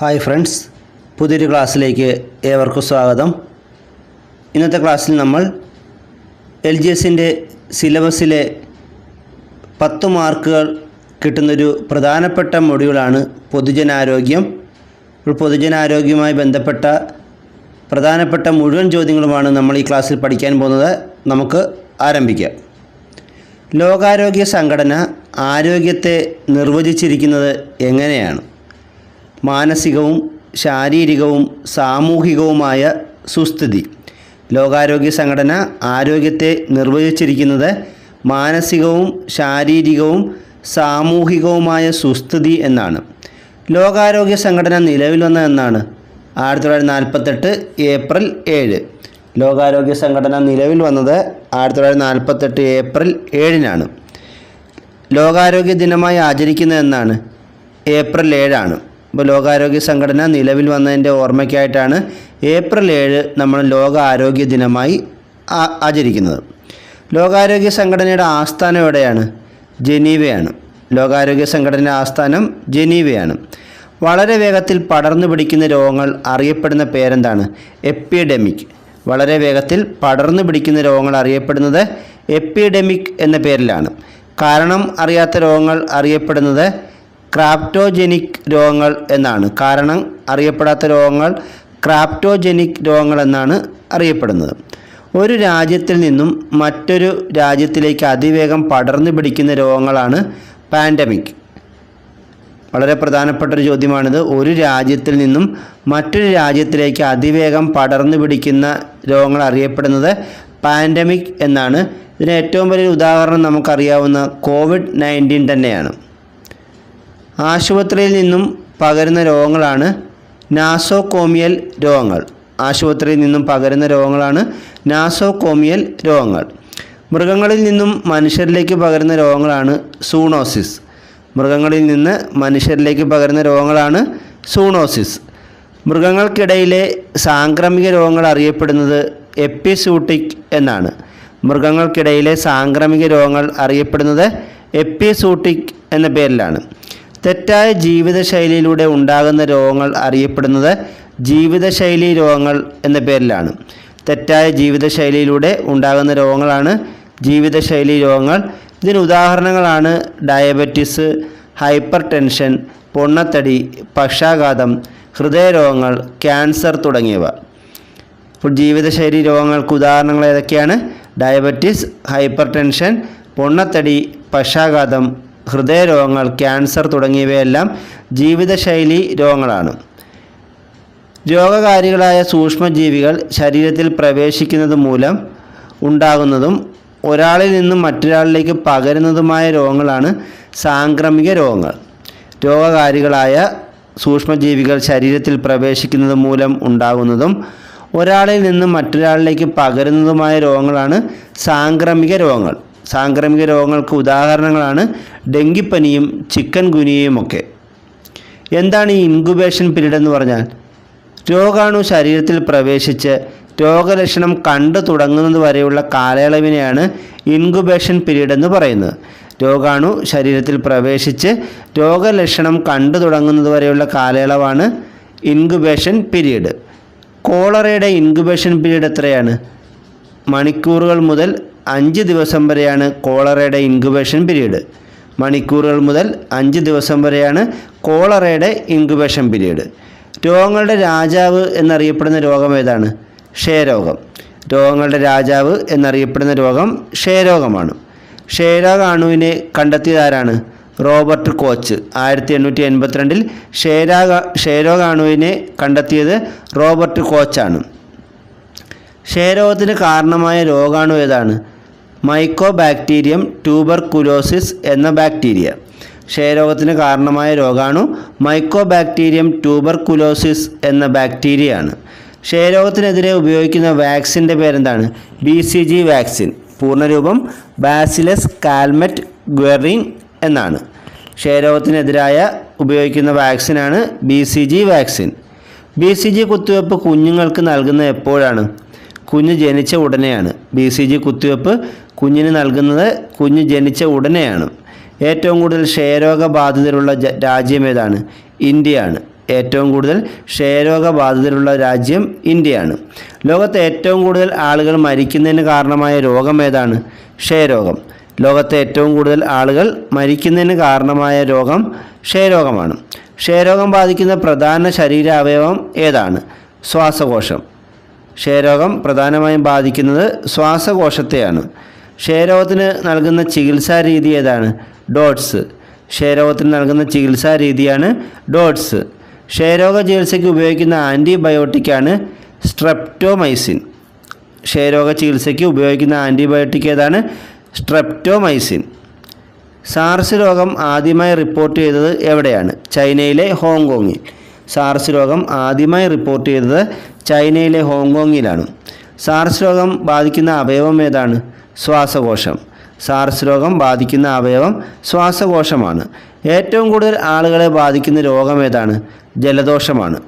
Hi friends, പുതിയൊരു ക്ലാസ്സിലേക്ക് ഏവർക്കും സ്വാഗതം. ഇന്നത്തെ ക്ലാസ്സിൽ നമ്മൾ LGSൻ്റെ സിലബസിലെ 10 മാർക്കുകൾ കിട്ടുന്നൊരു പ്രധാനപ്പെട്ട മൊഡ്യൂളാണ് പൊതുജനാരോഗ്യം. പൊതുജനാരോഗ്യവുമായി ബന്ധപ്പെട്ട പ്രധാനപ്പെട്ട മുഴുവൻ ചോദ്യങ്ങളുമാണ് നമ്മൾ ഈ ക്ലാസ്സിൽ പഠിക്കാൻ പോകുന്നത്. നമുക്ക് ആരംഭിക്കാം. ലോകാരോഗ്യ സംഘടന ആരോഗ്യത്തെ നിർവചിച്ചിരിക്കുന്നത് എങ്ങനെയാണ്? മാനസികവും ശാരീരികവും സാമൂഹികവുമായ സുസ്ഥിതി. ലോകാരോഗ്യ സംഘടന ആരോഗ്യത്തെ നിർവചിച്ചിരിക്കുന്നത് മാനസികവും ശാരീരികവും സാമൂഹികവുമായ സുസ്ഥിതി എന്നാണ്. ലോകാരോഗ്യ സംഘടന നിലവിൽ വന്നത് എന്നാണ്? 1948 ഏപ്രിൽ 7. ലോകാരോഗ്യ സംഘടന നിലവിൽ വന്നത് 1948 ഏപ്രിൽ 7-നാണ്. ലോകാരോഗ്യ ദിനമായി ആചരിക്കുന്നത് എന്നാണ്? ഏപ്രിൽ 7 അപ്പോൾ ലോകാരോഗ്യ സംഘടന നിലവിൽ വന്നതിൻ്റെ ഓർമ്മയ്ക്കായിട്ടാണ് ഏപ്രിൽ 7 നമ്മൾ ലോക ആരോഗ്യ ദിനമായി ആചരിക്കുന്നത്. ലോകാരോഗ്യ സംഘടനയുടെ ആസ്ഥാനം എവിടെയാണ്? ജനീവയാണ്. ലോകാരോഗ്യ സംഘടനയുടെ ആസ്ഥാനം ജനീവയാണ്. വളരെ വേഗത്തിൽ പടർന്നു പിടിക്കുന്ന രോഗങ്ങൾ അറിയപ്പെടുന്ന പേരെന്താണ്? എപ്പിഡെമിക്. വളരെ വേഗത്തിൽ പടർന്നു പിടിക്കുന്ന രോഗങ്ങൾ അറിയപ്പെടുന്നത് എപ്പിഡെമിക് എന്ന പേരിലാണ്. കാരണം അറിയാത്ത രോഗങ്ങൾ അറിയപ്പെടുന്നത് ക്രാപ്റ്റോജനിക് രോഗങ്ങൾ എന്നാണ്. കാരണം അറിയപ്പെടാത്ത രോഗങ്ങൾ ക്രാപ്റ്റോജനിക് രോഗങ്ങൾ എന്നാണ് അറിയപ്പെടുന്നത്. ഒരു രാജ്യത്തിൽ നിന്നും മറ്റൊരു രാജ്യത്തിലേക്ക് അതിവേഗം പടർന്നു പിടിക്കുന്ന രോഗങ്ങളാണ് പാൻഡമിക്. വളരെ പ്രധാനപ്പെട്ടൊരു ചോദ്യമാണിത്. ഒരു രാജ്യത്തിൽ നിന്നും മറ്റൊരു രാജ്യത്തിലേക്ക് അതിവേഗം പടർന്നു പിടിക്കുന്ന രോഗങ്ങൾ അറിയപ്പെടുന്നത് പാൻഡമിക് എന്നാണ്. ഇതിന് ഏറ്റവും വലിയൊരു ഉദാഹരണം നമുക്കറിയാവുന്ന COVID-19 തന്നെയാണ്. ആശുപത്രിയിൽ നിന്നും പകരുന്ന രോഗങ്ങളാണ് നാസോകോമിയൽ രോഗങ്ങൾ. ആശുപത്രിയിൽ നിന്നും പകരുന്ന രോഗങ്ങളാണ് നാസോകോമിയൽ രോഗങ്ങൾ. മൃഗങ്ങളിൽ നിന്നും മനുഷ്യരിലേക്ക് പകരുന്ന രോഗങ്ങളാണ് സൂണോസിസ്. മൃഗങ്ങളിൽ നിന്ന് മനുഷ്യരിലേക്ക് പകരുന്ന രോഗങ്ങളാണ് സൂണോസിസ്. മൃഗങ്ങൾക്കിടയിലെ സാംക്രമിക രോഗങ്ങൾ അറിയപ്പെടുന്നത് എപ്പിസൂട്ടിക് എന്നാണ്. മൃഗങ്ങൾക്കിടയിലെ സാംക്രമിക രോഗങ്ങൾ അറിയപ്പെടുന്നത് എപ്പിസൂട്ടിക് എന്ന പേരിലാണ്. തെറ്റായ ജീവിതശൈലിയിലൂടെ ഉണ്ടാകുന്ന രോഗങ്ങൾ അറിയപ്പെടുന്നത് ജീവിതശൈലി രോഗങ്ങൾ എന്ന പേരിലാണ്. തെറ്റായ ജീവിതശൈലിയിലൂടെ ഉണ്ടാകുന്ന രോഗങ്ങളാണ് ജീവിതശൈലി രോഗങ്ങൾ. ഇതിന് ഉദാഹരണങ്ങളാണ് ഡയബറ്റിസ്, ഹൈപ്പർ ടെൻഷൻ, പൊണ്ണത്തടി, പക്ഷാഘാതം, ഹൃദയരോഗങ്ങൾ, ക്യാൻസർ തുടങ്ങിയവ. ഇപ്പോൾ ജീവിതശൈലി രോഗങ്ങൾക്ക് ഉദാഹരണങ്ങൾ ഏതൊക്കെയാണ്? ഡയബറ്റിസ്, ഹൈപ്പർ ടെൻഷൻ, പൊണ്ണത്തടി, പക്ഷാഘാതം, ഹൃദയരോഗങ്ങൾ, ക്യാൻസർ തുടങ്ങിയവയെല്ലാം ജീവിതശൈലി രോഗങ്ങളാണ്. രോഗകാരികളായ സൂക്ഷ്മജീവികൾ ശരീരത്തിൽ പ്രവേശിക്കുന്നത് മൂലം ഉണ്ടാകുന്നതും ഒരാളിൽ നിന്നും മറ്റൊരാളിലേക്ക് പകരുന്നതുമായ രോഗങ്ങളാണ് സാംക്രമിക രോഗങ്ങൾ. രോഗകാരികളായ സൂക്ഷ്മജീവികൾ ശരീരത്തിൽ പ്രവേശിക്കുന്നത് മൂലം ഉണ്ടാകുന്നതും ഒരാളിൽ നിന്നും മറ്റൊരാളിലേക്ക് പകരുന്നതുമായ രോഗങ്ങളാണ് സാംക്രമിക രോഗങ്ങൾ. സാംക്രമിക രോഗങ്ങൾക്ക് ഉദാഹരണങ്ങളാണ് ഡെങ്കിപ്പനിയും ചിക്കൻ ഗുനിയയും ഒക്കെ. എന്താണ് ഈ ഇൻക്യുബേഷൻ പീരീഡ് എന്ന് പറഞ്ഞാൽ? രോഗാണു ശരീരത്തിൽ പ്രവേശിച്ച് രോഗലക്ഷണം കണ്ടു തുടങ്ങുന്നത് വരെയുള്ള കാലയളവിനെയാണ് ഇൻക്യുബേഷൻ പീരീഡ് എന്ന് പറയുന്നത്. രോഗാണു ശരീരത്തിൽ പ്രവേശിച്ച് രോഗലക്ഷണം കണ്ടു തുടങ്ങുന്നത് വരെയുള്ള കാലയളവാണ് ഇൻക്യുബേഷൻ പീരീഡ്. കോളറയുടെ ഇൻക്യുബേഷൻ പീരീഡ് എത്രയാണ്? മണിക്കൂറുകൾ മുതൽ 5 ദിവസം വരെയാണ് കോളറയുടെ ഇൻക്യുബേഷൻ പീരീഡ്. മണിക്കൂറുകൾ മുതൽ 5 ദിവസം വരെയാണ് കോളറയുടെ ഇൻക്യുബേഷൻ പീരീഡ്. രോഗങ്ങളുടെ രാജാവ് എന്നറിയപ്പെടുന്ന രോഗം ഏതാണ്? ക്ഷയരോഗം. രോഗങ്ങളുടെ രാജാവ് എന്നറിയപ്പെടുന്ന രോഗം ക്ഷയരോഗമാണ്. ക്ഷയരോഗാണുവിനെ കണ്ടെത്തിയതാരാണ്? Robert coach. 1882 ക്ഷയരോഗാണുവിനെ കണ്ടെത്തിയത് റോബർട്ട് കോച്ചാണ്. ക്ഷയരോഗത്തിന് കാരണമായ രോഗാണു ഏതാണ്? മൈക്കോബാക്ടീരിയം ട്യൂബർകുലോസിസ് എന്ന ബാക്ടീരിയ. ക്ഷയരോഗത്തിന് കാരണമായ രോഗാണു മൈക്കോബാക്ടീരിയം ട്യൂബർകുലോസിസ് എന്ന ബാക്ടീരിയയാണ്. ക്ഷയരോഗത്തിനെതിരെ ഉപയോഗിക്കുന്ന വാക്സിൻ്റെ പേരെന്താണ്? BCG vaccine. പൂർണ്ണരൂപം ബാസിലസ് കാൽമെറ്റ് ഗ്വെറിൻ എന്നാണ്. ക്ഷയരോഗത്തിനെതിരായ ഉപയോഗിക്കുന്ന വാക്സിനാണ് BCG വാക്സിൻ. BCG കുത്തിവയ്പ്പ് കുഞ്ഞുങ്ങൾക്ക് നൽകുന്നത് എപ്പോഴാണ്? കുഞ്ഞ് ജനിച്ച ഉടനെയാണ്. BCG കുത്തിവയ്പ്പ് കുഞ്ഞിന് നൽകുന്നത് കുഞ്ഞ് ജനിച്ച ഉടനെയാണ്. ഏറ്റവും കൂടുതൽ ക്ഷയരോഗ ബാധിതരുള്ള രാജ്യം ഏതാണ്? ഇന്ത്യയാണ്. ഏറ്റവും കൂടുതൽ ക്ഷയരോഗബാധിതരുള്ള രാജ്യം ഇന്ത്യയാണ്. ലോകത്തെ ഏറ്റവും കൂടുതൽ ആളുകൾ മരിക്കുന്നതിന് കാരണമായ രോഗം ഏതാണ്? ക്ഷയരോഗം. ലോകത്തെ ഏറ്റവും കൂടുതൽ ആളുകൾ മരിക്കുന്നതിന് കാരണമായ രോഗം ക്ഷയരോഗമാണ്. ക്ഷയരോഗം ബാധിക്കുന്ന പ്രധാന ശരീര അവയവം ഏതാണ്? ശ്വാസകോശം. ക്ഷയരോഗം പ്രധാനമായും ബാധിക്കുന്നത് ശ്വാസകോശത്തെയാണ്. ക്ഷയരോഗത്തിന് നൽകുന്ന ചികിത്സാ രീതി ഏതാണ്? ഡോട്ട്സ്. ക്ഷയരോഗത്തിന് നൽകുന്ന ചികിത്സാ രീതിയാണ് ഡോട്ട്സ്. ക്ഷയരോഗ ചികിത്സയ്ക്ക് ഉപയോഗിക്കുന്ന ആൻറ്റിബയോട്ടിക്കാണ് സ്ട്രെപ്റ്റോമൈസിൻ. ക്ഷയരോഗ ചികിത്സയ്ക്ക് ഉപയോഗിക്കുന്ന ആൻറ്റിബയോട്ടിക് ഏതാണ്? സ്ട്രെപ്റ്റോമൈസിൻ. സാർസ് രോഗം ആദ്യമായി റിപ്പോർട്ട് ചെയ്തത് എവിടെയാണ്? ചൈനയിലെ ഹോങ്കോങ്ങിൽ. സാർസ് രോഗം ആദ്യമായി റിപ്പോർട്ട് ചെയ്തത് ചൈനയിലെ ഹോങ്കോങ്ങിലാണ്. സാർസ് രോഗം ബാധിക്കുന്ന അവയവം ഏതാണ്? ശ്വാസകോശം. സാർസ് രോഗം ബാധിക്കുന്ന അവയവം ശ്വാസകോശമാണ്. ഏറ്റവും കൂടുതൽ ആളുകളെ ബാധിക്കുന്ന രോഗം ഏതാണ്? ജലദോഷമാണ്.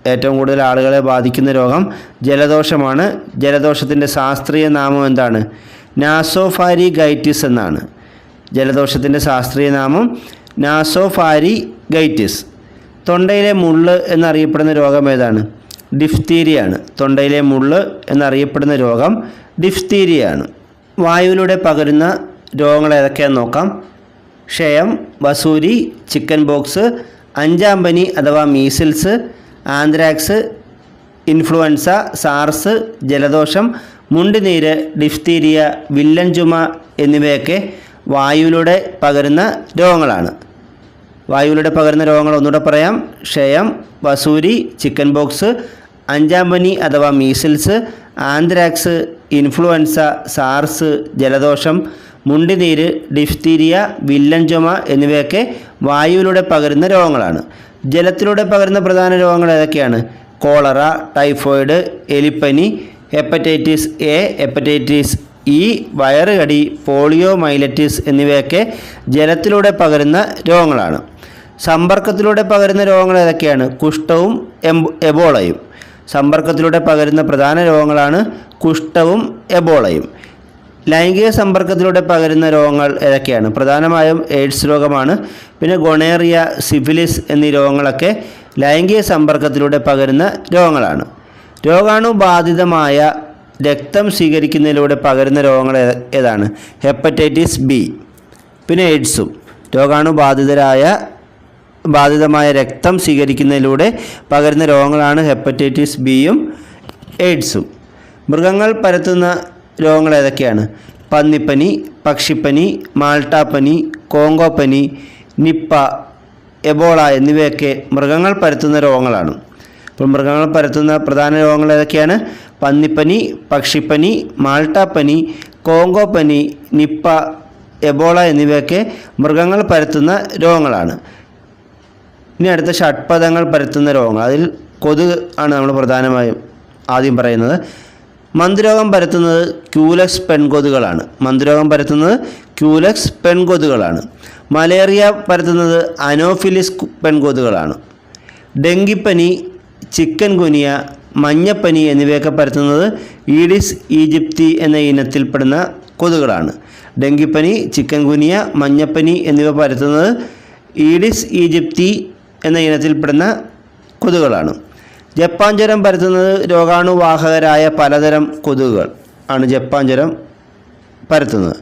ഏറ്റവും കൂടുതൽ ആളുകളെ ബാധിക്കുന്ന രോഗം ജലദോഷമാണ്. ജലദോഷത്തിൻ്റെ ശാസ്ത്രീയ നാമം എന്താണ്? നാസോഫാരിഗൈറ്റിസ് എന്നാണ്. ജലദോഷത്തിൻ്റെ ശാസ്ത്രീയ നാമം നാസോഫാരിഗൈറ്റിസ്. തൊണ്ടയിലെ മുള്ള് എന്നറിയപ്പെടുന്ന രോഗം ഏതാണ്? ഡിഫ്തീരിയയാണ്. തൊണ്ടയിലെ മുള്ള് എന്നറിയപ്പെടുന്ന രോഗം ഡിഫ്തീരിയയാണ്. വായുവിലൂടെ പകരുന്ന രോഗങ്ങൾ ഏതൊക്കെയാണെന്ന് നോക്കാം. ക്ഷയം, വസൂരി, ചിക്കൻ ബോക്സ്, അഞ്ചാം പനി അഥവാ മീസിൽസ്, ആന്ത്രാക്സ്, ഇൻഫ്ലുവൻസ, സാർസ്, ജലദോഷം, മുണ്ടുനീര്, ഡിഫ്തീരിയ, വില്ലൻ ചുമ എന്നിവയൊക്കെ വായുവിലൂടെ പകരുന്ന രോഗങ്ങളാണ്. വായുവിലൂടെ പകരുന്ന രോഗങ്ങൾ ഒന്നുകൂടെ പറയാം. ക്ഷയം, വസൂരി, ചിക്കൻ ബോക്സ്, അഞ്ചാം പനി അഥവാ മീസിൽസ്, ആന്ത്രാക്സ്, ഇൻഫ്ലുവൻസ, സാർസ്, ജലദോഷം, മുണ്ടുനീര്, ഡിഫ്തീരിയ, വില്ലൻ ചുമ എന്നിവയൊക്കെ വായുവിലൂടെ പകരുന്ന രോഗങ്ങളാണ്. ജലത്തിലൂടെ പകരുന്ന പ്രധാന രോഗങ്ങൾ ഏതൊക്കെയാണ്? കോളറ, ടൈഫോയിഡ്, എലിപ്പനി, ഹെപ്പറ്റൈറ്റിസ് എ, ഹെപ്പറ്റൈറ്റിസ് ഇ, വയറുകടി, പോളിയോ മൈലറ്റിസ് എന്നിവയൊക്കെ ജലത്തിലൂടെ പകരുന്ന രോഗങ്ങളാണ്. സമ്പർക്കത്തിലൂടെ പകരുന്ന രോഗങ്ങൾ ഏതൊക്കെയാണ്? കുഷ്ഠവും എബോളയും. സമ്പർക്കത്തിലൂടെ പകരുന്ന പ്രധാന രോഗങ്ങളാണ് കുഷ്ഠവും എബോളയും. ലൈംഗിക സമ്പർക്കത്തിലൂടെ പകരുന്ന രോഗങ്ങൾ ഏതൊക്കെയാണ്? പ്രധാനമായും എയ്ഡ്സ് രോഗമാണ്. പിന്നെ ഗൊണേറിയ, സിഫിലിസ് എന്നീ രോഗങ്ങളൊക്കെ ലൈംഗിക സമ്പർക്കത്തിലൂടെ പകരുന്ന രോഗങ്ങളാണ്. രോഗാണുബാധിതമായ രക്തം സ്വീകരിക്കുന്നതിലൂടെ പകരുന്ന രോഗങ്ങൾ ഏതാണ്? Hepatitis B. പിന്നെ എയ്ഡ്സും. ബാധിതമായ രക്തം സ്വീകരിക്കുന്നതിലൂടെ പകരുന്ന രോഗങ്ങളാണ് ഹെപ്പറ്റൈറ്റിസ് ബിയും എയ്ഡ്സും. മൃഗങ്ങൾ പരത്തുന്ന രോഗങ്ങൾ ഏതൊക്കെയാണ്? പന്നിപ്പനി, പക്ഷിപ്പനി, മാൾട്ടാപ്പനി, കോങ്കോപ്പനി, നിപ്പ, എബോള എന്നിവയൊക്കെ മൃഗങ്ങൾ പരത്തുന്ന രോഗങ്ങളാണ്. അപ്പോൾ മൃഗങ്ങൾ പരത്തുന്ന പ്രധാന രോഗങ്ങൾ ഏതൊക്കെയാണ്? പന്നിപ്പനി, പക്ഷിപ്പനി, മാൾട്ടാപ്പനി, കോങ്കോപ്പനി, നിപ്പ, എബോള എന്നിവയൊക്കെ മൃഗങ്ങൾ പരത്തുന്ന രോഗങ്ങളാണ്. ഇനി അടുത്ത ഷഡ്പദങ്ങൾ പരത്തുന്ന രോഗങ്ങൾ. അതിൽ കൊതുക് ആണ് നമ്മൾ പ്രധാനമായും ആദ്യം പറയുന്നത്. മന്തുരോഗം പരത്തുന്നത് ക്യൂലക്സ് പെൺകൊതുകളാണ്. മന്തുരോഗം പരത്തുന്നത് ക്യൂലക്സ് പെൺകൊതുകളാണ്. മലേറിയ പരത്തുന്നത് അനോഫിലിസ് പെൺകൊതുകളാണ്. ഡെങ്കിപ്പനി, ചിക്കൻ ഗുനിയ, മഞ്ഞപ്പനി എന്നിവയൊക്കെ പരത്തുന്നത് ഈഡിസ് ഈജിപ്തി എന്ന ഇനത്തിൽപ്പെടുന്ന കൊതുകുകളാണ്. ഡെങ്കിപ്പനി, ചിക്കൻ ഗുനിയ, മഞ്ഞപ്പനി എന്നിവ പരത്തുന്നത് ഈഡിസ് ഈജിപ്തി എന്ന ഇനത്തിൽപ്പെടുന്ന കൊതുകുകളാണ്. ജപ്പാൻ ജ്വരം പരത്തുന്നത് രോഗാണുവാഹകരായ പലതരം കൊതുകുകൾ ആണ് ജപ്പാൻ ജ്വരം പരത്തുന്നത്.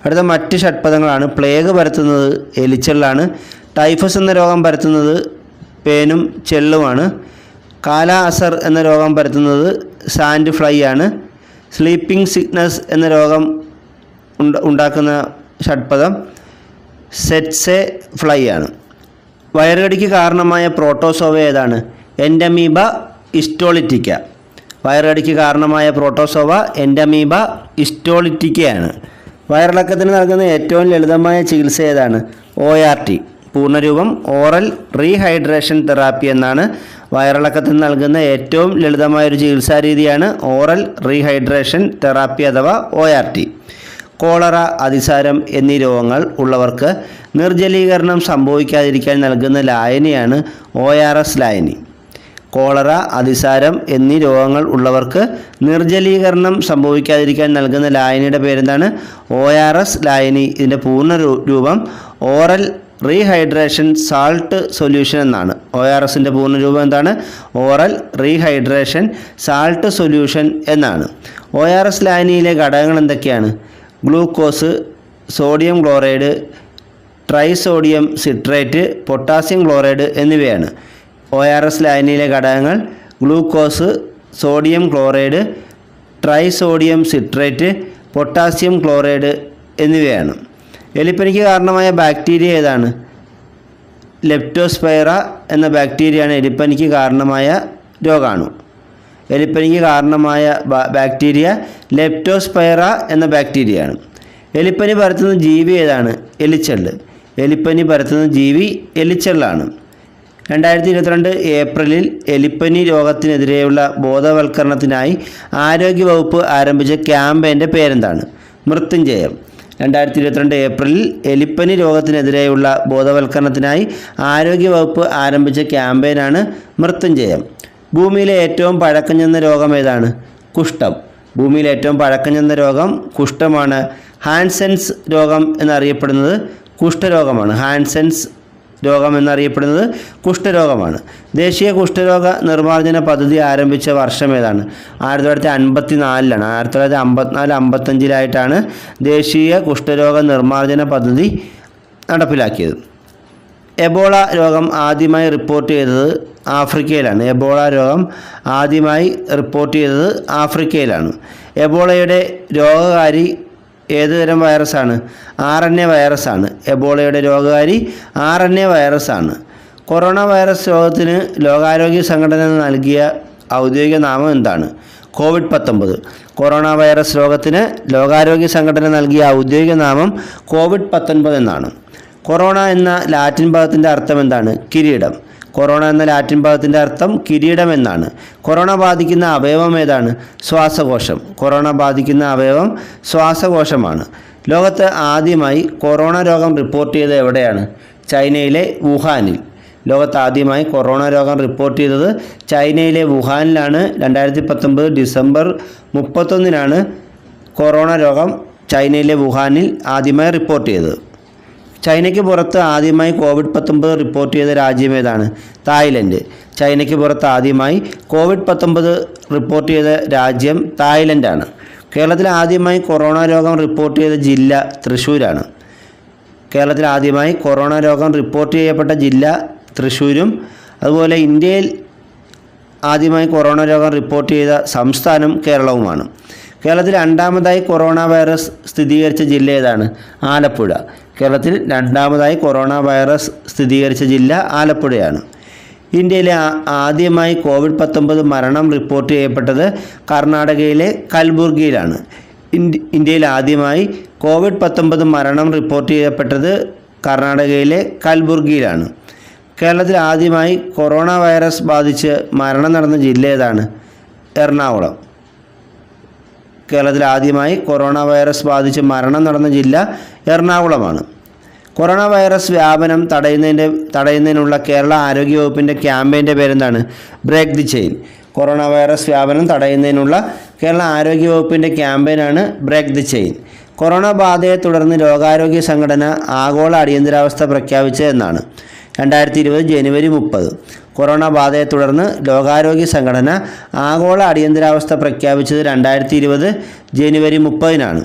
അടുത്ത മറ്റ് ഷഡ്പദങ്ങളാണ്. പ്ലേഗ് പരത്തുന്നത് എലിച്ചെള്ളാണ്. ടൈഫസ് എന്ന രോഗം പരത്തുന്നത് പേനും ചെള്ളുമാണ്. കാല അസർ എന്ന രോഗം പരത്തുന്നത് സാൻഡ് ഫ്ലൈ ആണ്. സ്ലീപ്പിംഗ് സിക്നസ് എന്ന രോഗം ഉണ്ടാക്കുന്ന ഷഡ്പദം സെറ്റ്സെ ഫ്ലൈ ആണ്. വയറുകടിക്ക് കാരണമായ പ്രോട്ടോസോവ ഏതാണ്? എൻഡമീബ ഇസ്റ്റോളിറ്റിക്ക. വയറുകടിക്ക് കാരണമായ പ്രോട്ടോസോവ എൻഡമീബ ഇസ്റ്റോളിറ്റിക്കയാണ്. വയറിളക്കത്തിന് നൽകുന്ന ഏറ്റവും ലളിതമായ ചികിത്സ ഏതാണ്? ORT. പൂർണ്ണരൂപം ഓറൽ റീഹൈഡ്രേഷൻ തെറാപ്പി എന്നാണ്. വയറിളക്കത്തിന് നൽകുന്ന ഏറ്റവും ലളിതമായൊരു ചികിത്സാ രീതിയാണ് ഓറൽ റീഹൈഡ്രേഷൻ തെറാപ്പി അഥവാ ORT. കോളറ, അതിസാരം എന്നീ രോഗങ്ങൾ ഉള്ളവർക്ക് നിർജ്ജലീകരണം സംഭവിക്കാതിരിക്കാൻ നൽകുന്ന ലായനിയാണ് ORS ലായനി. കോളറ, അതിസാരം എന്നീ രോഗങ്ങൾ ഉള്ളവർക്ക് നിർജ്ജലീകരണം സംഭവിക്കാതിരിക്കാൻ നൽകുന്ന ലായനിയുടെ പേരെന്താണ്? ORS ലായനി. ഇതിൻ്റെ പൂർണ്ണ രൂപം ഓറൽ റീഹൈഡ്രേഷൻ സാൾട്ട് സൊല്യൂഷൻ എന്നാണ്. ORSൻ്റെ പൂർണ്ണരൂപം എന്താണ്? ഓറൽ റീഹൈഡ്രേഷൻ സാൾട്ട് സൊല്യൂഷൻ എന്നാണ്. ORS ലായനിയിലെ ഘടകങ്ങൾ എന്തൊക്കെയാണ്? Glucose, sodium chloride, trisodium citrate, potassium chloride എന്നിവയാണ്. ORS ലായനിയിലെ ഘടകങ്ങൾ glucose, sodium chloride, trisodium citrate, potassium chloride എന്നിവയാണ്. എലിപ്പനിക്ക് കാരണമായ ബാക്ടീരിയ ഏതാണ്? ലെപ്റ്റോസ്പൈറ എന്ന ബാക്ടീരിയയാണ് എലിപ്പനിക്ക് കാരണമായ രോഗാണു. എലിപ്പനിക്ക് കാരണമായ ബാക്ടീരിയ ലെപ്റ്റോസ്പൈറ എന്ന ബാക്ടീരിയയാണ്. എലിപ്പനി പരത്തുന്ന ജീവി ഏതാണ്? എലിച്ചെള്ള്. എലിപ്പനി പരത്തുന്ന ജീവി എലിച്ചെള്ളാണ്. 2022 ഏപ്രിലിൽ എലിപ്പനി രോഗത്തിനെതിരെയുള്ള ബോധവൽക്കരണത്തിനായി ആരോഗ്യവകുപ്പ് ആരംഭിച്ച ക്യാമ്പയിൻ്റെ പേരെന്താണ്? മൃത്യുഞ്ജയം. 2022 ഏപ്രിലിൽ എലിപ്പനി രോഗത്തിനെതിരെയുള്ള ബോധവൽക്കരണത്തിനായി ആരോഗ്യവകുപ്പ് ആരംഭിച്ച ക്യാമ്പയിനാണ് മൃത്യുഞ്ജയം. ഭൂമിയിലെ ഏറ്റവും പഴക്കം ചെന്ന രോഗം ഏതാണ്? കുഷ്ഠം. ഭൂമിയിലെ ഏറ്റവും പഴക്കം ചെന്ന രോഗം കുഷ്ഠമാണ്. ഹാൻസെൻസ് രോഗം എന്നറിയപ്പെടുന്നത് കുഷ്ഠരോഗമാണ്. ഹാൻസെൻസ് രോഗം എന്നറിയപ്പെടുന്നത് കുഷ്ഠരോഗമാണ്. ദേശീയ കുഷ്ഠരോഗ നിർമ്മാർജ്ജന പദ്ധതി ആരംഭിച്ച വർഷം ഏതാണ്? 1954 1954-55 ദേശീയ കുഷ്ഠരോഗ നിർമ്മാർജ്ജന പദ്ധതി നടപ്പിലാക്കിയത്. എബോള രോഗം ആദ്യമായി റിപ്പോർട്ട് ചെയ്തത് ആഫ്രിക്കയിലാണ്. എബോള രോഗം ആദ്യമായി റിപ്പോർട്ട് ചെയ്തത് ആഫ്രിക്കയിലാണ്. എബോളയുടെ രോഗകാരി ഏതുതരം വൈറസാണ്? RNA വൈറസാണ്. എബോളയുടെ രോഗകാരി RNA വൈറസാണ്. കൊറോണ വൈറസ് രോഗത്തിന് ലോകാരോഗ്യ സംഘടന നൽകിയ ഔദ്യോഗിക നാമം എന്താണ്? COVID-19. കൊറോണ വൈറസ് രോഗത്തിന് ലോകാരോഗ്യ സംഘടന നൽകിയ ഔദ്യോഗിക നാമം COVID-19 എന്നാണ്. കൊറോണ എന്ന ലാറ്റിൻ പദത്തിൻ്റെ അർത്ഥം എന്താണ്? കിരീടം. കൊറോണ എന്ന ലാറ്റിൻ പദത്തിൻ്റെ അർത്ഥം കിരീടം എന്നാണ്. കൊറോണ ബാധിക്കുന്ന അവയവം ഏതാണ്? ശ്വാസകോശം. കൊറോണ ബാധിക്കുന്ന അവയവം ശ്വാസകോശമാണ്. ലോകത്ത് ആദ്യമായി കൊറോണ രോഗം റിപ്പോർട്ട് ചെയ്തത് എവിടെയാണ്? ചൈനയിലെ വുഹാനിൽ. ലോകത്ത് ആദ്യമായി കൊറോണ രോഗം റിപ്പോർട്ട് ചെയ്തത് ചൈനയിലെ വുഹാനിലാണ്. 2019 ഡിസംബർ 31 കൊറോണ രോഗം ചൈനയിലെ വുഹാനിൽ ആദ്യമായി റിപ്പോർട്ട് ചെയ്തത്. ചൈനയ്ക്ക് പുറത്ത് ആദ്യമായി COVID-19 റിപ്പോർട്ട് ചെയ്ത രാജ്യം ഏതാണ്? തായ്ലൻഡ്. ചൈനയ്ക്ക് പുറത്ത് ആദ്യമായി COVID-19 റിപ്പോർട്ട് ചെയ്ത രാജ്യം തായ്ലൻഡാണ്. കേരളത്തിൽ ആദ്യമായി കൊറോണ രോഗം റിപ്പോർട്ട് ചെയ്ത ജില്ല തൃശ്ശൂരാണ്. കേരളത്തിൽ ആദ്യമായി കൊറോണ രോഗം റിപ്പോർട്ട് ചെയ്യപ്പെട്ട ജില്ല തൃശ്ശൂരും, അതുപോലെ ഇന്ത്യയിൽ ആദ്യമായി കൊറോണ രോഗം റിപ്പോർട്ട് ചെയ്ത സംസ്ഥാനം കേരളവുമാണ്. കേരളത്തിൽ രണ്ടാമതായി കൊറോണ വൈറസ് സ്ഥിരീകരിച്ച ജില്ല ഏതാണ്? ആലപ്പുഴ. കേരളത്തിൽ രണ്ടാമതായി കൊറോണ വൈറസ് സ്ഥിരീകരിച്ച ജില്ല ആലപ്പുഴയാണ്. ഇന്ത്യയിലെ ആദ്യമായി COVID-19 മരണം റിപ്പോർട്ട് ചെയ്യപ്പെട്ടത് കർണാടകയിലെ കൽബുർഗിയിലാണ്. ഇന്ത്യയിൽ ആദ്യമായി COVID-19 മരണം റിപ്പോർട്ട് ചെയ്യപ്പെട്ടത് കർണാടകയിലെ കൽബുർഗിയിലാണ്. കേരളത്തിൽ ആദ്യമായി കൊറോണ വൈറസ് ബാധിച്ച് മരണം നടന്ന ജില്ല ഏതാണ്? എറണാകുളം. കേരളത്തിൽ ആദ്യമായി കൊറോണ വൈറസ് ബാധിച്ച് മരണം നടന്ന ജില്ല എറണാകുളമാണ്. കൊറോണ വൈറസ് വ്യാപനം തടയുന്നതിനുള്ള കേരള ആരോഗ്യവകുപ്പിൻ്റെ ക്യാമ്പയിൻ്റെ പേരെന്താണ്? Break the chain. Corona virus വ്യാപനം തടയുന്നതിനുള്ള കേരള ആരോഗ്യവകുപ്പിൻ്റെ ക്യാമ്പയിനാണ് ബ്രേക്ക് ദി ചെയിൻ. കൊറോണ ബാധയെ തുടർന്ന് ലോകാരോഗ്യ സംഘടന ആഗോള അടിയന്തരാവസ്ഥ പ്രഖ്യാപിച്ചത് എന്നാണ്? 2020 ജനുവരി 30. കൊറോണ ബാധയെ തുടർന്ന് ലോകാരോഗ്യ സംഘടന ആഗോള അടിയന്തരാവസ്ഥ പ്രഖ്യാപിച്ചത് 2020 ജനുവരി 30.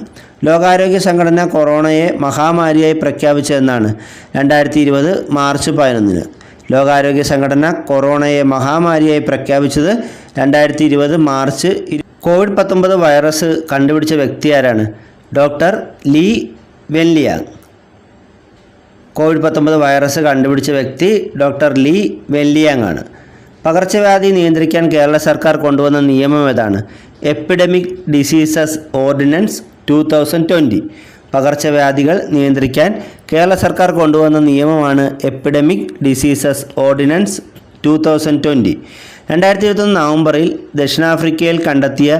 ലോകാരോഗ്യ സംഘടന കൊറോണയെ മഹാമാരിയായി പ്രഖ്യാപിച്ചതെന്നാണ്? 2020 മാർച്ച് 11. ലോകാരോഗ്യ സംഘടന കൊറോണയെ മഹാമാരിയായി പ്രഖ്യാപിച്ചത് 2020 മാർച്ച്. COVID-19 വൈറസ് കണ്ടുപിടിച്ച വ്യക്തി ആരാണ്? Doctor Lee Wenliang. COVID-19 virus കണ്ടുപിടിച്ച വ്യക്തി ഡോക്ടർ ലീ വെൻലിയാങ് ആണ്. പകർച്ചവ്യാധി നിയന്ത്രിക്കാൻ കേരള സർക്കാർ കൊണ്ടുവന്ന നിയമം ഏതാണ്? Epidemic diseases ordinance 2020. പകർച്ചവ്യാധികൾ നിയന്ത്രിക്കാൻ കേരള സർക്കാർ കൊണ്ടുവന്ന നിയമമാണ് എപ്പിഡമിക് ഡിസീസസ് ഓർഡിനൻസ് 2020. 2021 നവംബറിൽ ദക്ഷിണാഫ്രിക്കയിൽ കണ്ടെത്തിയ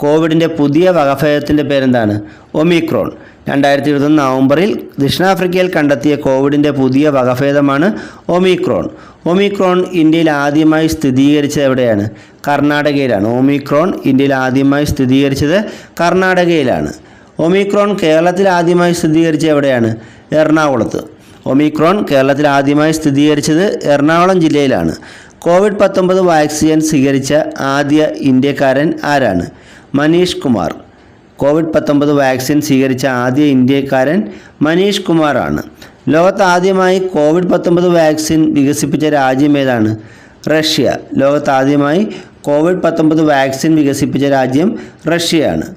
കോവിഡിൻ്റെ പുതിയ വകഭേദത്തിൻ്റെ പേരെന്താണ്? ഒമിക്രോൺ. 2021 നവംബറിൽ ദക്ഷിണാഫ്രിക്കയിൽ കണ്ടെത്തിയ കോവിഡിൻ്റെ പുതിയ വകഭേദമാണ് ഒമിക്രോൺ. ഒമിക്രോൺ ഇന്ത്യയിൽ ആദ്യമായി സ്ഥിരീകരിച്ചത് എവിടെയാണ്? കർണാടകയിലാണ്. ഒമിക്രോൺ ഇന്ത്യയിൽ ആദ്യമായി സ്ഥിരീകരിച്ചത് കർണാടകയിലാണ്. ഒമിക്രോൺ കേരളത്തിൽ ആദ്യമായി സ്ഥിരീകരിച്ചത് എവിടെയാണ്? എറണാകുളത്ത്. ഒമിക്രോൺ കേരളത്തിൽ ആദ്യമായി സ്ഥിരീകരിച്ചത് എറണാകുളം ജില്ലയിലാണ്. കോവിഡ്-19 വാക്സിൻ സ്വീകരിച്ച ആദ്യ ഇന്ത്യക്കാരൻ ആരാണ്? മനീഷ് കുമാർ. കോവിഡ്-19 വാക്സിൻ സ്വീകരിച്ച ആദ്യ ഇന്ത്യക്കാരൻ മനീഷ് കുമാറാണ്. ലോകത്ത് ആദ്യമായി കോവിഡ്-19 വാക്സിൻ വികസിപ്പിച്ച രാജ്യം ഏതാണ്? റഷ്യ. ലോകത്ത് ആദ്യമായി കോവിഡ്-19 വാക്സിൻ വികസിപ്പിച്ച രാജ്യം റഷ്യയാണ്.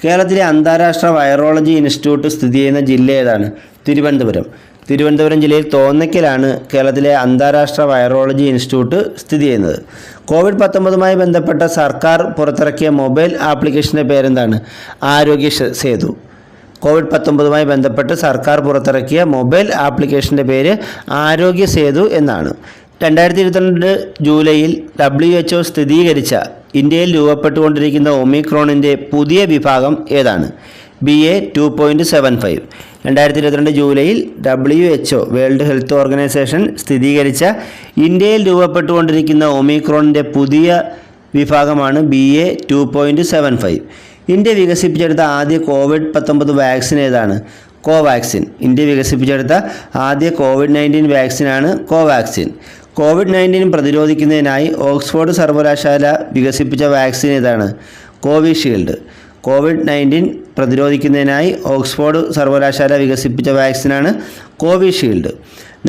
കേരളത്തിലെ അന്താരാഷ്ട്ര വൈറോളജി ഇൻസ്റ്റിറ്റ്യൂട്ട് സ്ഥിതി ചെയ്യുന്ന ജില്ല ഏതാണ്? തിരുവനന്തപുരം. തിരുവനന്തപുരം ജില്ലയിൽ തോന്നയ്ക്കലാണ് കേരളത്തിലെ അന്താരാഷ്ട്ര വൈറോളജി ഇൻസ്റ്റിറ്റ്യൂട്ട് സ്ഥിതി ചെയ്യുന്നത്. കോവിഡ്-19മായി ബന്ധപ്പെട്ട സർക്കാർ പുറത്തിറക്കിയ മൊബൈൽ ആപ്ലിക്കേഷൻ്റെ പേരെന്താണ്? ആരോഗ്യ സേതു. കോവിഡ്-19മായി ബന്ധപ്പെട്ട് സർക്കാർ പുറത്തിറക്കിയ മൊബൈൽ ആപ്ലിക്കേഷൻ്റെ പേര് ആരോഗ്യ സേതു എന്നാണ്. 2022 ജൂലൈയിൽ WHO സ്ഥിരീകരിച്ച ഇന്ത്യയിൽ രൂപപ്പെട്ടുകൊണ്ടിരിക്കുന്ന ഒമിക്രോണിൻ്റെ പുതിയ വിഭാഗം ഏതാണ്? BA.2.75. 2022 ജൂലൈയിൽ WHO വേൾഡ് ഹെൽത്ത് ഓർഗനൈസേഷൻ സ്ഥിരീകരിച്ച ഇന്ത്യയിൽ രൂപപ്പെട്ടുകൊണ്ടിരിക്കുന്ന ഒമിക്രോണിൻ്റെ പുതിയ വിഭാഗമാണ് BA.2.75. ഇന്ത്യ വികസിപ്പിച്ചെടുത്ത ആദ്യ കോവിഡ്-19 വാക്സിൻ ഏതാണ്? കോവാക്സിൻ. ഇന്ത്യ വികസിപ്പിച്ചെടുത്ത ആദ്യ COVID-19 വാക്സിനാണ് കോവാക്സിൻ. COVID-19 പ്രതിരോധിക്കുന്നതിനായി ഓക്സ്ഫോർഡ് സർവകലാശാല വികസിപ്പിച്ച വാക്സിൻ ഏതാണ്? കോവിഷീൽഡ്. COVID-19 പ്രതിരോധിക്കുന്നതിനായി ഓക്സ്ഫോർഡ് സർവകലാശാല വികസിപ്പിച്ച വാക്സിനാണ് കോവിഷീൽഡ്.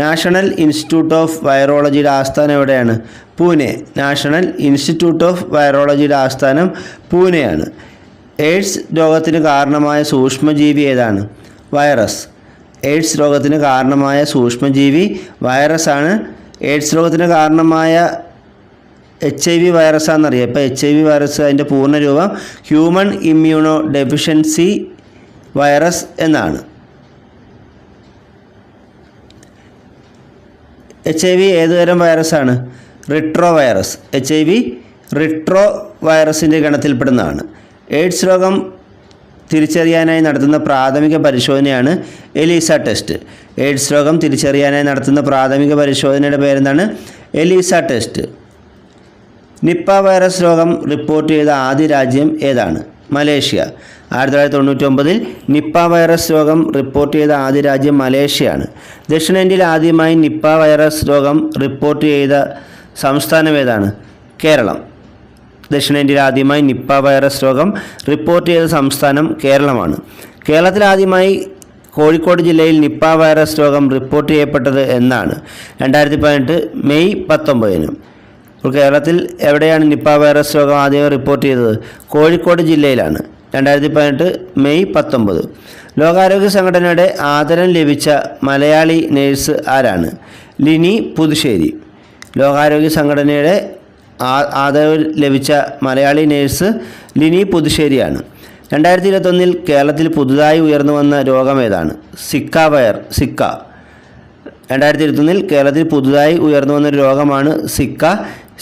നാഷണൽ ഇൻസ്റ്റിറ്റ്യൂട്ട് ഓഫ് വൈറോളജിയുടെ ആസ്ഥാനം എവിടെയാണ്? പൂനെ. നാഷണൽ ഇൻസ്റ്റിറ്റ്യൂട്ട് ഓഫ് വൈറോളജിയുടെ ആസ്ഥാനം പൂനെയാണ്. എയ്ഡ്സ് രോഗത്തിന് കാരണമായ സൂക്ഷ്മജീവി ഏതാണ്? വൈറസ്. എയ്ഡ്സ് രോഗത്തിന് കാരണമായ സൂക്ഷ്മജീവി വൈറസാണ്. എയ്ഡ്സ് രോഗത്തിന് കാരണമായ HIV വൈറസാണെന്നറിയാം. ഇപ്പോൾ HIV വൈറസ് അതിൻ്റെ പൂർണ്ണരൂപം ഹ്യൂമൻ ഇമ്മ്യൂണോ ഡെഫിഷ്യൻസി വൈറസ് എന്നാണ്. HIV ഏതുതരം വൈറസാണ്? Retrovirus. HIV റിട്രോ വൈറസിൻ്റെ ഗണത്തിൽപ്പെടുന്നതാണ്. എയ്ഡ്സ് രോഗം തിരിച്ചറിയാനായി നടത്തുന്ന പ്രാഥമിക പരിശോധനയാണ് എലീസ ടെസ്റ്റ്. എയ്ഡ്സ് രോഗം തിരിച്ചറിയാനായി നടത്തുന്ന പ്രാഥമിക പരിശോധനയുടെ പേരെന്താണ്? ELISA test. നിപ്പ വൈറസ് രോഗം റിപ്പോർട്ട് ചെയ്ത ആദ്യ രാജ്യം ഏതാണ്? മലേഷ്യ. 1999 നിപ്പ വൈറസ് രോഗം റിപ്പോർട്ട് ചെയ്ത ആദ്യ രാജ്യം മലേഷ്യയാണ്. ദക്ഷിണേന്ത്യയിൽ ആദ്യമായി നിപ്പ വൈറസ് രോഗം റിപ്പോർട്ട് ചെയ്ത സംസ്ഥാനം ഏതാണ്? കേരളം. ദക്ഷിണേന്ത്യയിൽ ആദ്യമായി നിപ്പ വൈറസ് രോഗം റിപ്പോർട്ട് ചെയ്ത സംസ്ഥാനം കേരളമാണ്. കേരളത്തിൽ ആദ്യമായി കോഴിക്കോട് ജില്ലയിൽ നിപ്പ വൈറസ് രോഗം റിപ്പോർട്ട് ചെയ്യപ്പെട്ടത് എന്നാണ്? 2018 മെയ് 19. ഇപ്പോൾ കേരളത്തിൽ എവിടെയാണ് നിപ്പ വൈറസ് രോഗം ആദ്യം റിപ്പോർട്ട് ചെയ്തത്? കോഴിക്കോട് ജില്ലയിലാണ്. 2018 മെയ് 19. ലോകാരോഗ്യ സംഘടനയുടെ ആദരം ലഭിച്ച മലയാളി നേഴ്സ് ആരാണ്? ലിനി പുതുശ്ശേരി. ലോകാരോഗ്യ സംഘടനയുടെ ആദരവ് ലഭിച്ച മലയാളി നേഴ്സ് ലിനി പുതുശ്ശേരിയാണ്. 2021 കേരളത്തിൽ പുതുതായി ഉയർന്നു വന്ന രോഗം ഏതാണ്? സിക്ക. 2021 കേരളത്തിൽ പുതുതായി ഉയർന്നു വന്ന രോഗമാണ് സിക്ക.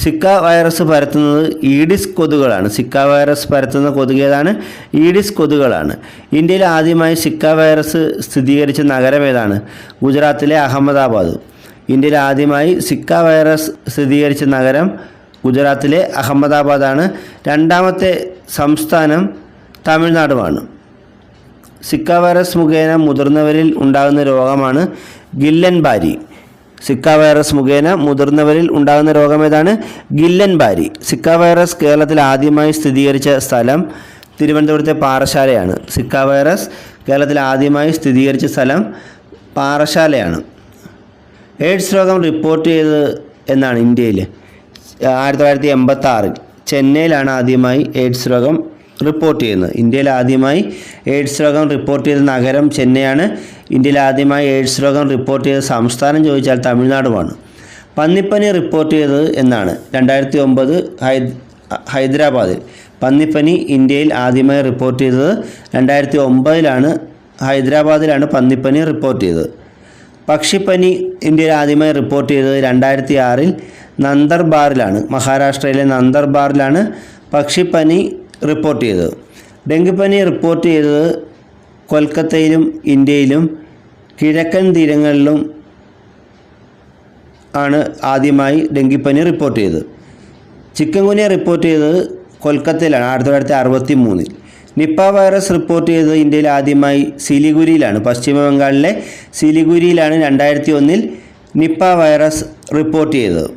സിക്ക വൈറസ് പരത്തുന്നത് ഈഡിസ് കൊതുകുകളാണ്. സിക്ക വൈറസ് പരത്തുന്ന കൊതുക് ഏതാണ്? ഈഡിസ് കൊതുകുകളാണ്. ഇന്ത്യയിൽ ആദ്യമായി സിക്ക വൈറസ് സ്ഥിരീകരിച്ച നഗരം ഏതാണ്? ഗുജറാത്തിലെ അഹമ്മദാബാദ്. ഇന്ത്യയിൽ ആദ്യമായി സിക്ക വൈറസ് സ്ഥിരീകരിച്ച നഗരം ഗുജറാത്തിലെ അഹമ്മദാബാദാണ്. രണ്ടാമത്തെ സംസ്ഥാനം തമിഴ്നാടുമാണ്. സിക്ക വൈറസ് മുഖേന മുതിർന്നവരിൽ ഉണ്ടാകുന്ന രോഗമാണ് ഗില്ലൻ ബാരി. സിക്ക വൈറസ് മുഖേന മുതിർന്നവരിൽ ഉണ്ടാകുന്ന രോഗം ഏതാണ്? ഗില്ലൻ ബാരി. സിക്ക വൈറസ് കേരളത്തിൽ ആദ്യമായി സ്ഥിരീകരിച്ച സ്ഥലം തിരുവനന്തപുരത്തെ പാറശാലയാണ്. സിക്ക വൈറസ് കേരളത്തിൽ ആദ്യമായി സ്ഥിരീകരിച്ച സ്ഥലം പാറശാലയാണ്. എയ്ഡ്സ് രോഗം റിപ്പോർട്ട് ചെയ്തത് എന്നാണ് ഇന്ത്യയിൽ? 1986 ചെന്നൈയിലാണ് ആദ്യമായി എയ്ഡ്സ് രോഗം റിപ്പോർട്ട് ചെയ്യുന്നത്. ഇന്ത്യയിൽ ആദ്യമായി എയ്ഡ്സ് രോഗം റിപ്പോർട്ട് ചെയ്ത നഗരം ചെന്നൈയാണ്. ഇന്ത്യയിൽ ആദ്യമായി എയ്ഡ്സ് രോഗം റിപ്പോർട്ട് ചെയ്ത സംസ്ഥാനം ചോദിച്ചാൽ തമിഴ്നാടുമാണ്. പന്നിപ്പനി റിപ്പോർട്ട് ചെയ്തത് എന്നാണ്? 2009 ഹൈദരാബാദിൽ. പന്നിപ്പനി ഇന്ത്യയിൽ ആദ്യമായി റിപ്പോർട്ട് ചെയ്തത് 2009 ഹൈദരാബാദിലാണ് പന്നിപ്പനി റിപ്പോർട്ട് ചെയ്തത്. പക്ഷിപ്പനി ഇന്ത്യയിൽ ആദ്യമായി റിപ്പോർട്ട് ചെയ്തത് 2006 നന്ദർബാറിലാണ്. മഹാരാഷ്ട്രയിലെ നന്ദർബാറിലാണ് പക്ഷിപ്പനി റിപ്പോർട്ട് ചെയ്തത്. ഡെങ്കിപ്പനി റിപ്പോർട്ട് ചെയ്തത് കൊൽക്കത്തയിലും ഇന്ത്യയിലും കിഴക്കൻ തീരങ്ങളിലും ആണ് ആദ്യമായി ഡെങ്കിപ്പനി റിപ്പോർട്ട് ചെയ്തത്. ചിക്കൻ ഗുനിയ റിപ്പോർട്ട് ചെയ്തത് കൊൽക്കത്തയിലാണ് 1963. നിപ്പ വൈറസ് റിപ്പോർട്ട് ചെയ്തത് ഇന്ത്യയിൽ ആദ്യമായി സിലിഗുരിയിലാണ്. പശ്ചിമ ബംഗാളിലെ സിലിഗുരിയിലാണ് 2001 നിപ്പ വൈറസ് റിപ്പോർട്ട് ചെയ്തത്.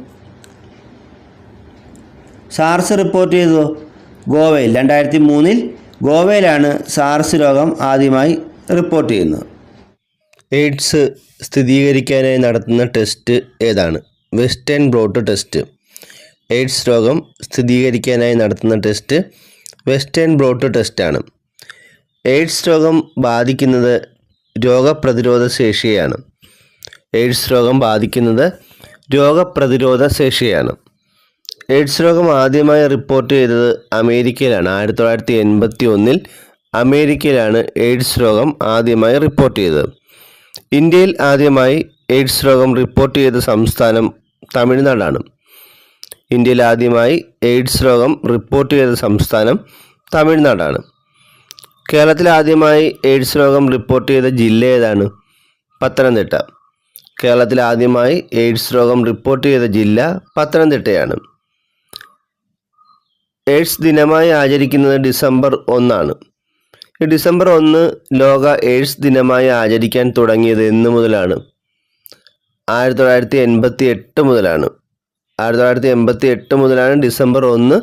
സാർസ് റിപ്പോർട്ട് ചെയ്തതോ ഗോവയിൽ 2003 ഗോവയിലാണ് സാർസ് രോഗം ആദ്യമായി റിപ്പോർട്ട് ചെയ്യുന്നത്. എയ്ഡ്സ് സ്ഥിരീകരിക്കാനായി നടത്തുന്ന ടെസ്റ്റ് ഏതാണ്? Western blot test. എയ്ഡ്സ് രോഗം സ്ഥിരീകരിക്കാനായി നടത്തുന്ന ടെസ്റ്റ് വെസ്റ്റേൺ ബ്ലോട്ട് ടെസ്റ്റാണ്. എയ്ഡ്സ് രോഗം ബാധിക്കുന്നത് രോഗപ്രതിരോധ ശേഷിയെയാണ്. എയ്ഡ്സ് രോഗം ബാധിക്കുന്നത് രോഗപ്രതിരോധ ശേഷിയാണ്. എയ്ഡ്സ് രോഗം ആദ്യമായി റിപ്പോർട്ട് ചെയ്തത് അമേരിക്കയിലാണ്. 1981 അമേരിക്കയിലാണ് എയ്ഡ്സ് രോഗം ആദ്യമായി റിപ്പോർട്ട് ചെയ്തത്. ഇന്ത്യയിൽ ആദ്യമായി എയ്ഡ്സ് രോഗം റിപ്പോർട്ട് ചെയ്ത സംസ്ഥാനം തമിഴ്നാടാണ്. ഇന്ത്യയിൽ ആദ്യമായി എയ്ഡ്സ് രോഗം റിപ്പോർട്ട് ചെയ്ത സംസ്ഥാനം തമിഴ്നാടാണ്. കേരളത്തിൽ ആദ്യമായി എയ്ഡ്സ് രോഗം റിപ്പോർട്ട് ചെയ്ത ജില്ല ഏതാണ്? പത്തനംതിട്ട. കേരളത്തിൽ ആദ്യമായി എയ്ഡ്സ് രോഗം റിപ്പോർട്ട് ചെയ്ത ജില്ല പത്തനംതിട്ടയാണ്. എയ്ഡ്സ് ദിനമായി ആചരിക്കുന്നത് ഡിസംബർ 1 ഈ ഡിസംബർ 1 ലോക എയ്ഡ്സ് ദിനമായി ആചരിക്കാൻ തുടങ്ങിയത് എന്ന് മുതലാണ്? 1988 മുതലാണ്. 1988 മുതലാണ് ഡിസംബർ 1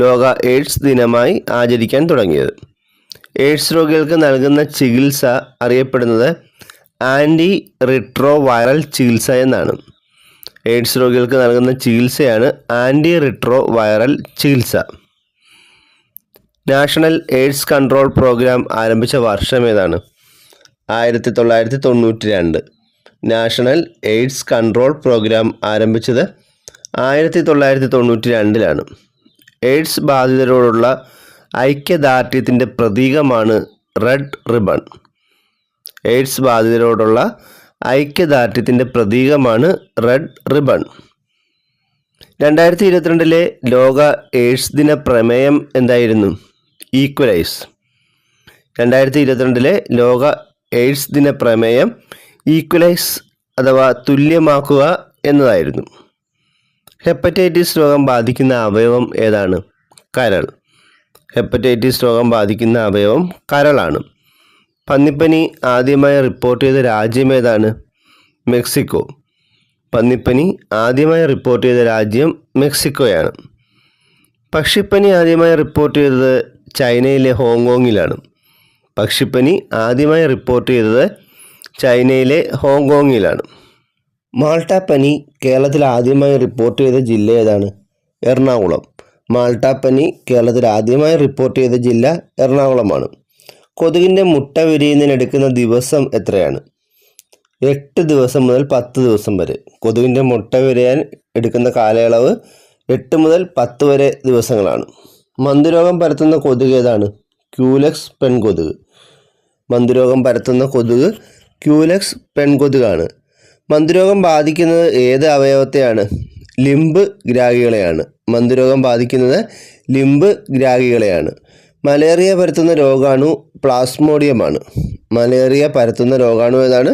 ലോക എയ്ഡ്സ് ദിനമായി ആചരിക്കാൻ തുടങ്ങിയത്. എയ്ഡ്സ് രോഗികൾക്ക് നൽകുന്ന ചികിത്സ അറിയപ്പെടുന്നത് ആൻറ്റി റിട്രോ വൈറൽ ചികിത്സ എന്നാണ്. എയ്ഡ്സ് രോഗികൾക്ക് നൽകുന്ന ചികിത്സയാണ് ആൻറ്റി റിട്രോ വൈറൽ ചികിത്സ. നാഷണൽ എയ്ഡ്സ് കൺട്രോൾ പ്രോഗ്രാം ആരംഭിച്ച വർഷം ഏതാണ്? 1992. നാഷണൽ എയ്ഡ്സ് കൺട്രോൾ പ്രോഗ്രാം ആരംഭിച്ചത് 1992 എയ്ഡ്സ് ബാധിതരോടുള്ള ഐക്യദാർഢ്യത്തിൻ്റെ പ്രതീകമാണ് റെഡ് റിബൺ. എയ്ഡ്സ് ബാധിതരോടുള്ള ഐക്യദാർഢ്യത്തിൻ്റെ പ്രതീകമാണ് റെഡ് റിബൺ. 2022 ലോക എയ്ഡ്സ് ദിന പ്രമേയം എന്തായിരുന്നു? ഈക്വലൈസ്. 2022 ലോക എയ്ഡ്സ് ദിന പ്രമേയം ഈക്വലൈസ് അഥവാ തുല്യമാക്കുക എന്നതായിരുന്നു. ഹെപ്പറ്റൈറ്റിസ് രോഗം ബാധിക്കുന്ന അവയവം ഏതാണ്? കരൾ. ഹെപ്പറ്റൈറ്റിസ് രോഗം ബാധിക്കുന്ന അവയവം കരളാണ്. പന്നിപ്പനി ആദ്യമായി റിപ്പോർട്ട് ചെയ്ത രാജ്യം ഏതാണ്? മെക്സിക്കോ. പന്നിപ്പനി ആദ്യമായി റിപ്പോർട്ട് ചെയ്ത രാജ്യം മെക്സിക്കോയാണ്. പക്ഷിപ്പനി ആദ്യമായി റിപ്പോർട്ട് ചെയ്തത് ചൈനയിലെ ഹോങ്കോങ്ങിലാണ്. പക്ഷിപ്പനി ആദ്യമായി റിപ്പോർട്ട് ചെയ്തത് ചൈനയിലെ ഹോങ്കോങ്ങിലാണ്. മാൾട്ടാപ്പനി കേരളത്തിൽ ആദ്യമായി റിപ്പോർട്ട് ചെയ്ത ജില്ല ഏതാണ്? എറണാകുളം. മാൾട്ടാപ്പനി കേരളത്തിൽ ആദ്യമായി റിപ്പോർട്ട് ചെയ്ത ജില്ല എറണാകുളമാണ്. കൊതുകിൻ്റെ മുട്ട വിരിയുന്നതിനെടുക്കുന്ന ദിവസം എത്രയാണ്? 8 ദിവസം മുതൽ 10 ദിവസം വരെ. കൊതുകിൻ്റെ മുട്ട വിരിയാൻ എടുക്കുന്ന കാലയളവ് 8 മുതൽ 10 വരെ ദിവസങ്ങളാണ്. മന്തുരോഗം പരത്തുന്ന കൊതുക് ഏതാണ്? ക്യൂലെക്സ് പെൺകൊതുക്. മന്തുരോഗം പരത്തുന്ന കൊതുക് ക്യൂലെക്സ് പെൺകൊതുകാണ്. മന്തുരോഗം ബാധിക്കുന്നത് ഏത് അവയവത്തെയാണ്? ലിംബ് ഗ്രാഹികളെയാണ്. മന്തുരോഗം ബാധിക്കുന്നത് ലിംബ് ഗ്രാഹികളെയാണ്. മലേറിയ പരത്തുന്ന രോഗാണു പ്ലാസ്മോഡിയമാണ്. മലേറിയ പരത്തുന്ന രോഗാണു ഏതാണ്?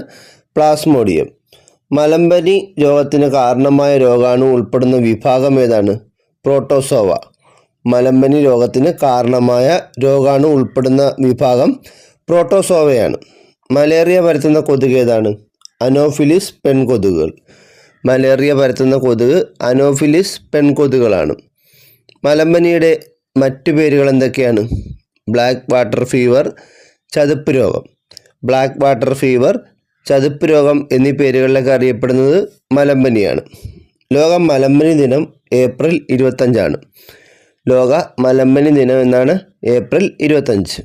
പ്ലാസ്മോഡിയം. മലമ്പനി രോഗത്തിന് കാരണമായ രോഗാണു ഉൾപ്പെടുന്ന വിഭാഗം ഏതാണ്? പ്രോട്ടോസോവ. മലമ്പനി രോഗത്തിന് കാരണമായ രോഗാണു ഉൾപ്പെടുന്ന വിഭാഗം പ്രോട്ടോസോവയാണ്. മലേറിയ പരത്തുന്ന കൊതുക് ഏതാണ്? അനോഫിലിസ് പെൺകൊതുകുകൾ. മലേറിയ പരത്തുന്ന കൊതുക് അനോഫിലിസ് പെൺകൊതുകുകളാണ്. മലമ്പനിയുടെ മറ്റു പേരുകൾ എന്തൊക്കെയാണ്? ബ്ലാക്ക് വാട്ടർ ഫീവർ, ചതുപ്പ് രോഗം. ബ്ലാക്ക് വാട്ടർ ഫീവർ, ചതുപ്പ് രോഗം എന്നീ പേരുകളിലൊക്കെ അറിയപ്പെടുന്നത് മലമ്പനിയാണ്. ലോക മലമ്പനി ദിനം ഏപ്രിൽ 25. ലോക മലമ്പനി ദിനം എന്നാണ് ഏപ്രിൽ 25.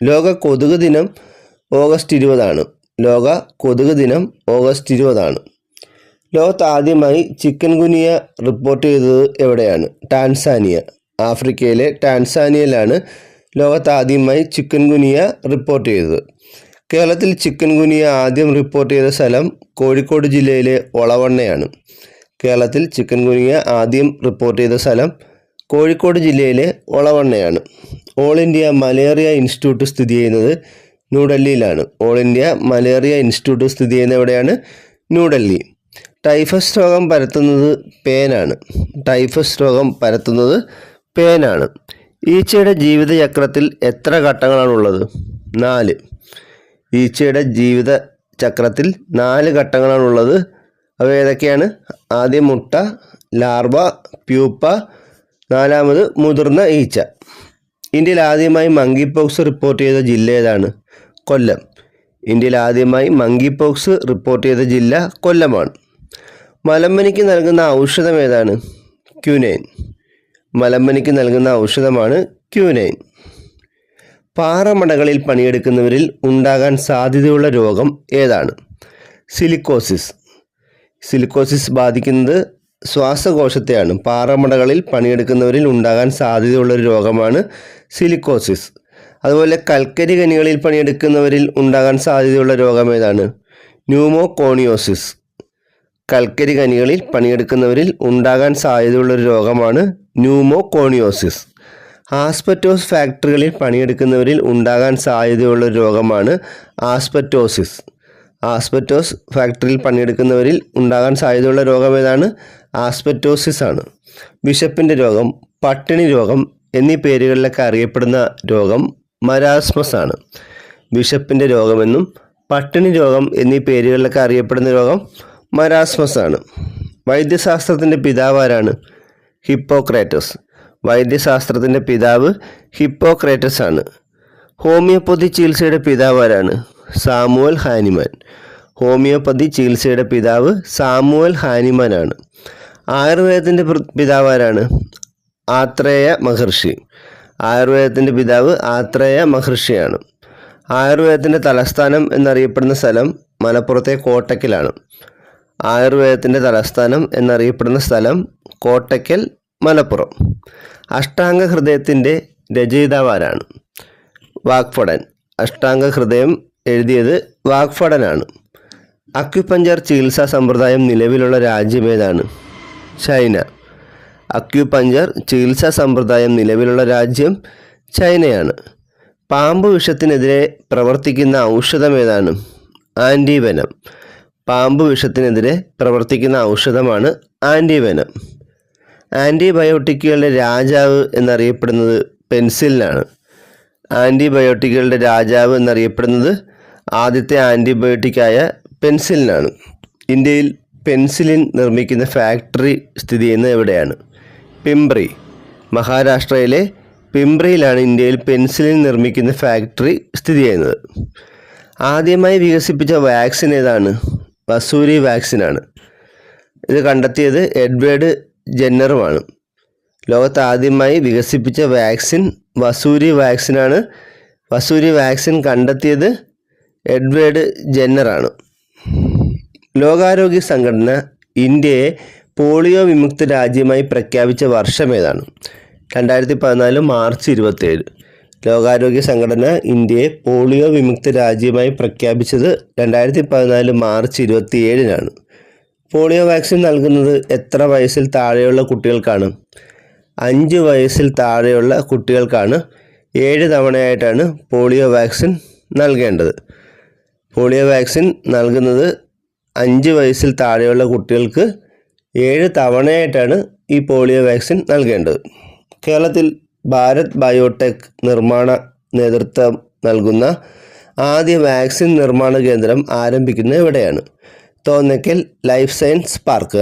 ലോക കൊതുക് ദിനം ഓഗസ്റ്റ് 20. ലോക കൊതുക് ദിനം ഓഗസ്റ്റ് 20. ലോകത്ത് ആദ്യമായി ചിക്കൻ ഗുനിയ റിപ്പോർട്ട് ചെയ്തത് എവിടെയാണ്? ടാൻസാനിയ. ആഫ്രിക്കയിലെ ടാൻസാനിയയിലാണ് ലോകത്ത് ആദ്യമായി ചിക്കൻ ഗുനിയ റിപ്പോർട്ട് ചെയ്തത്. കേരളത്തിൽ ചിക്കൻ ഗുനിയ ആദ്യം റിപ്പോർട്ട് ചെയ്ത സ്ഥലം കോഴിക്കോട് ജില്ലയിലെ ഒളവണ്ണയാണ്. കേരളത്തിൽ ചിക്കൻ ഗുനിയ ആദ്യം റിപ്പോർട്ട് ചെയ്ത സ്ഥലം കോഴിക്കോട് ജില്ലയിലെ ഒളവണ്ണയാണ്. ഓൾ ഇന്ത്യ മലേറിയ ഇൻസ്റ്റിറ്റ്യൂട്ട് സ്ഥിതി ചെയ്യുന്നത് ന്യൂഡൽഹിയിലാണ്. ഓൾ ഇന്ത്യ മലേറിയ ഇൻസ്റ്റിറ്റ്യൂട്ട് സ്ഥിതി ചെയ്യുന്നത് എവിടെയാണ്? ന്യൂഡൽഹി. ടൈഫസ് രോഗം പരത്തുന്നത് പേനാണ്. ടൈഫസ് രോഗം പരത്തുന്നത് പേനാണ്. ഈച്ചയുടെ ജീവിതചക്രത്തിൽ എത്ര ഘട്ടങ്ങളാണുള്ളത്? 4. ഈച്ചയുടെ ജീവിതചക്രത്തിൽ 4 ഘട്ടങ്ങളാണുള്ളത്. അവ ഏതൊക്കെയാണ്? ആദ്യം മുട്ട, ലാർവ, പ്യൂപ്പ, 4ാമത് മുതിർന്ന ഈച്ച. ഇന്ത്യയിൽ ആദ്യമായി മങ്കി പോക്സ് റിപ്പോർട്ട് ചെയ്ത ജില്ല ഏതാണ്? കൊല്ലം. ഇന്ത്യയിൽ ആദ്യമായി മങ്കി പോക്സ് റിപ്പോർട്ട് ചെയ്ത ജില്ല കൊല്ലമാണ്. മലമ്പനിക്ക് നൽകുന്ന ഔഷധം ഏതാണ്? ക്യൂനൈൻ. മലമ്പനിക്ക് നൽകുന്ന ഔഷധമാണ് ക്യൂനൈൻ. പാറമടകളിൽ പണിയെടുക്കുന്നവരിൽ ഉണ്ടാകാൻ സാധ്യതയുള്ള രോഗം ഏതാണ്? സിലിക്കോസിസ്. സിലിക്കോസിസ് ബാധിക്കുന്നത് ശ്വാസകോശത്തെയാണ്. പാറമടകളിൽ പണിയെടുക്കുന്നവരിൽ ഉണ്ടാകാൻ സാധ്യതയുള്ള ഒരു രോഗമാണ് സിലിക്കോസിസ്. അതുപോലെ കൽക്കരി ഖനികളിൽ പണിയെടുക്കുന്നവരിൽ ഉണ്ടാകാൻ സാധ്യതയുള്ള രോഗം ഏതാണ്? ന്യൂമോകോണിയോസിസ്. കൽക്കരി ഖനികളിൽ പണിയെടുക്കുന്നവരിൽ ഉണ്ടാകാൻ സാധ്യതയുള്ള ഒരു രോഗമാണ് ന്യൂമോകോണിയോസിസ്. ആസ്പെറ്റോസ് ഫാക്ടറികളിൽ പണിയെടുക്കുന്നവരിൽ ഉണ്ടാകാൻ സാധ്യതയുള്ള ഒരു രോഗമാണ് ആസ്പെറ്റോസിസ്. ആസ്പെറ്റോസ് ഫാക്ടറിയിൽ പണിയെടുക്കുന്നവരിൽ ഉണ്ടാകാൻ സാധ്യതയുള്ള രോഗം ഏതാണ്? ആസ്പെറ്റോസിസ് ആണ്. വിശപ്പിൻ്റെ രോഗം, പട്ടിണി രോഗം എന്നീ പേരുകളിലൊക്കെ അറിയപ്പെടുന്ന രോഗം മരാസ്മസ് ആണ്. വിശപ്പിൻ്റെ രോഗമെന്നും പട്ടിണി രോഗം എന്നീ പേരുകളിലൊക്കെ അറിയപ്പെടുന്ന രോഗം മരാസ്മസ് ആണ്. വൈദ്യശാസ്ത്രത്തിൻ്റെ പിതാവ് ആരാണ്? ഹിപ്പോക്രാറ്റസ്. വൈദ്യശാസ്ത്രത്തിൻ്റെ പിതാവ് ഹിപ്പോക്രാറ്റസ് ആണ്. ഹോമിയോപ്പതി ചികിത്സയുടെ പിതാവ് ആരാണ്? Samuel Hahnemann. ഹോമിയോപ്പതി ചികിത്സയുടെ പിതാവ് സാമുവൽ ഹാനിമാൻ ആണ്. ആയുർവേദത്തിൻ്റെ പിതാവ് ആരാണ്? ആത്രേയ മഹർഷി. ആയുർവേദത്തിൻ്റെ പിതാവ് ആത്രേയ മഹർഷിയാണ്. ആയുർവേദത്തിൻ്റെ തലസ്ഥാനം എന്നറിയപ്പെടുന്ന സ്ഥലം മലപ്പുറത്തെ കോട്ടക്കലാണ്. ആയുർവേദത്തിൻ്റെ തലസ്ഥാനം എന്നറിയപ്പെടുന്ന സ്ഥലം കോട്ടക്കൽ, മലപ്പുറം. അഷ്ടാംഗ ഹൃദയത്തിൻ്റെ രചയിതാവ് ആരാണ്? വാഗ്ഭടൻ. അഷ്ടാംഗ ഹൃദയം എഴുതിയത് വാഗ്ഭടനാണ്. അക്യുപഞ്ചർ ചികിത്സാ സമ്പ്രദായം നിലവിലുള്ള രാജ്യം ഏതാണ്? ചൈന. അക്യുപഞ്ചർ ചികിത്സാ സമ്പ്രദായം നിലവിലുള്ള രാജ്യം ചൈനയാണ്. പാമ്പ് വിഷത്തിനെതിരെ പ്രവർത്തിക്കുന്ന ഔഷധം ഏതാണ്? ആൻറ്റിവെനം. പാമ്പ് വിഷത്തിനെതിരെ പ്രവർത്തിക്കുന്ന ഔഷധമാണ് ആൻറ്റിവെനം. ആൻറ്റിബയോട്ടിക്കുകളുടെ രാജാവ് എന്നറിയപ്പെടുന്നത് പെൻസിലിനാണ്. ആൻറ്റിബയോട്ടിക്കുകളുടെ രാജാവ് എന്നറിയപ്പെടുന്നത് ആദ്യത്തെ ആൻറ്റിബയോട്ടിക്കായ പെൻസിലിനാണ്. ഇന്ത്യയിൽ പെൻസിലിൻ നിർമ്മിക്കുന്ന ഫാക്ടറി സ്ഥിതി ചെയ്യുന്നത് എവിടെയാണ്? പിംബ്രി. മഹാരാഷ്ട്രയിലെ പിംബ്രിയിലാണ് ഇന്ത്യയിൽ പെൻസിലിൻ നിർമ്മിക്കുന്ന ഫാക്ടറി സ്ഥിതി ചെയ്യുന്നത്. ആദ്യമായി വികസിപ്പിച്ച വാക്സിൻ ഏതാണ്? വസൂരി വാക്സിനാണ്. ഇത് കണ്ടെത്തിയത് എഡ്വേർഡ് ജെന്നറുമാണ്. ലോകത്ത് ആദ്യമായി വികസിപ്പിച്ച വാക്സിൻ വസൂരി വാക്സിനാണ്. വസൂരി വാക്സിൻ കണ്ടെത്തിയത് എഡ്വേർഡ് ജെന്നറാണ്. ലോകാരോഗ്യ സംഘടന ഇന്ത്യയെ പോളിയോ വിമുക്ത രാജ്യമായി പ്രഖ്യാപിച്ച വർഷം ഏതാണ്? 2014 മാർച്ച് 27. ലോകാരോഗ്യ സംഘടന ഇന്ത്യയെ പോളിയോ വിമുക്ത രാജ്യമായി പ്രഖ്യാപിച്ചത് 2014 മാർച്ച് 27-നാണ്. പോളിയോ വാക്സിൻ നൽകുന്നത് എത്ര വയസ്സിൽ താഴെയുള്ള കുട്ടികൾക്കാണ്? 5 വയസ്സിൽ താഴെയുള്ള കുട്ടികൾക്കാണ് 7 തവണയായിട്ടാണ് പോളിയോ വാക്സിൻ നൽകേണ്ടത്. പോളിയോ വാക്സിൻ നൽകുന്നത് 5 വയസ്സിൽ താഴെയുള്ള കുട്ടികൾക്ക് 7 തവണയായിട്ടാണ് ഈ പോളിയോ വാക്സിൻ നൽകേണ്ടത്. കേരളത്തിൽ ഭാരത് ബയോടെക് നിർമ്മാണ നേതൃത്വം നൽകുന്ന ആദ്യ വാക്സിൻ നിർമ്മാണ കേന്ദ്രം ആരംഭിക്കുന്നത് എവിടെയാണ്? Thonnakkal life science park.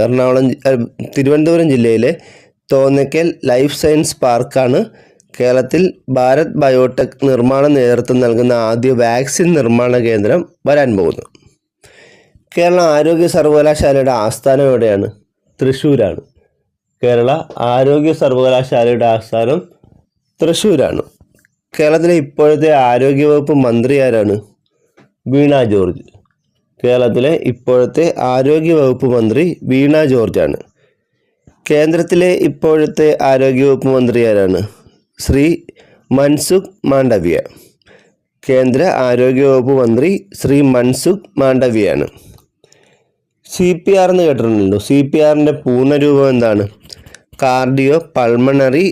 Thiruvananthapuram ജില്ലയിലെ തോന്നയ്ക്കൽ ലൈഫ് സയൻസ് പാർക്കാണ് കേരളത്തിൽ ഭാരത് ബയോടെക് നിർമ്മാണ നേതൃത്വം നൽകുന്ന ആദ്യ വാക്സിൻ നിർമ്മാണ കേന്ദ്രം വരാൻ പോകുന്നത്. കേരള ആരോഗ്യ സർവകലാശാലയുടെ ആസ്ഥാനം എവിടെയാണ്? തൃശ്ശൂരാണ്. കേരള ആരോഗ്യ സർവകലാശാലയുടെ ആസ്ഥാനം തൃശ്ശൂരാണ്. കേരളത്തിലെ ഇപ്പോഴത്തെ ആരോഗ്യവകുപ്പ് മന്ത്രി ആരാണ്? വീണ ജോർജ്. കേരളത്തിലെ ഇപ്പോഴത്തെ ആരോഗ്യവകുപ്പ് മന്ത്രി വീണ ജോർജാണ്. കേന്ദ്രത്തിലെ ഇപ്പോഴത്തെ ആരോഗ്യവകുപ്പ് മന്ത്രി ആരാണ്? ശ്രീ മൻസുഖ് മാണ്ഡവ്യ. കേന്ദ്ര ആരോഗ്യവകുപ്പ് മന്ത്രി ശ്രീ മൻസുഖ് മാണ്ഡവ്യയാണ്. CPR എന്ന് കേട്ടിട്ടുണ്ടല്ലോ. CPRൻ്റെ പൂർണ്ണരൂപം എന്താണ്? കാർഡിയോ പൾമണറി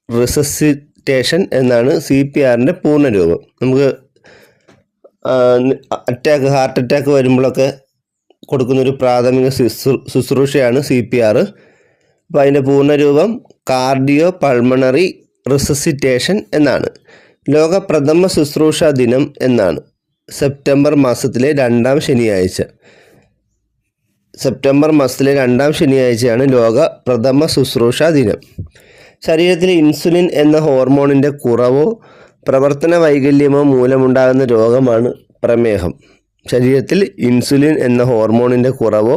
റിസസിറ്റേഷൻ എന്നാണ് CPRൻ്റെ പൂർണ്ണരൂപം. നമുക്ക് ഹാർട്ട് അറ്റാക്ക് വരുമ്പോഴൊക്കെ കൊടുക്കുന്നൊരു പ്രാഥമിക ശുശ്രൂഷയാണ് CPR. അപ്പോൾ അതിൻ്റെ പൂർണ്ണരൂപം കാർഡിയോ പൾമണറി റിസസിറ്റേഷൻ എന്നാണ്. ലോക പ്രഥമ ശുശ്രൂഷ ദിനം എന്നാണ്. സെപ്റ്റംബർ മാസത്തിലെ രണ്ടാം ശനിയാഴ്ചയാണ് ലോക പ്രഥമ ശുശ്രൂഷ ദിനം. ശരീരത്തിൽ ഇൻസുലിൻ എന്ന ഹോർമോണിൻ്റെ കുറവോ പ്രവർത്തന വൈകല്യമോ മൂലമുണ്ടാകുന്ന രോഗമാണ് പ്രമേഹം. ശരീരത്തിൽ ഇൻസുലിൻ എന്ന ഹോർമോണിൻ്റെ കുറവോ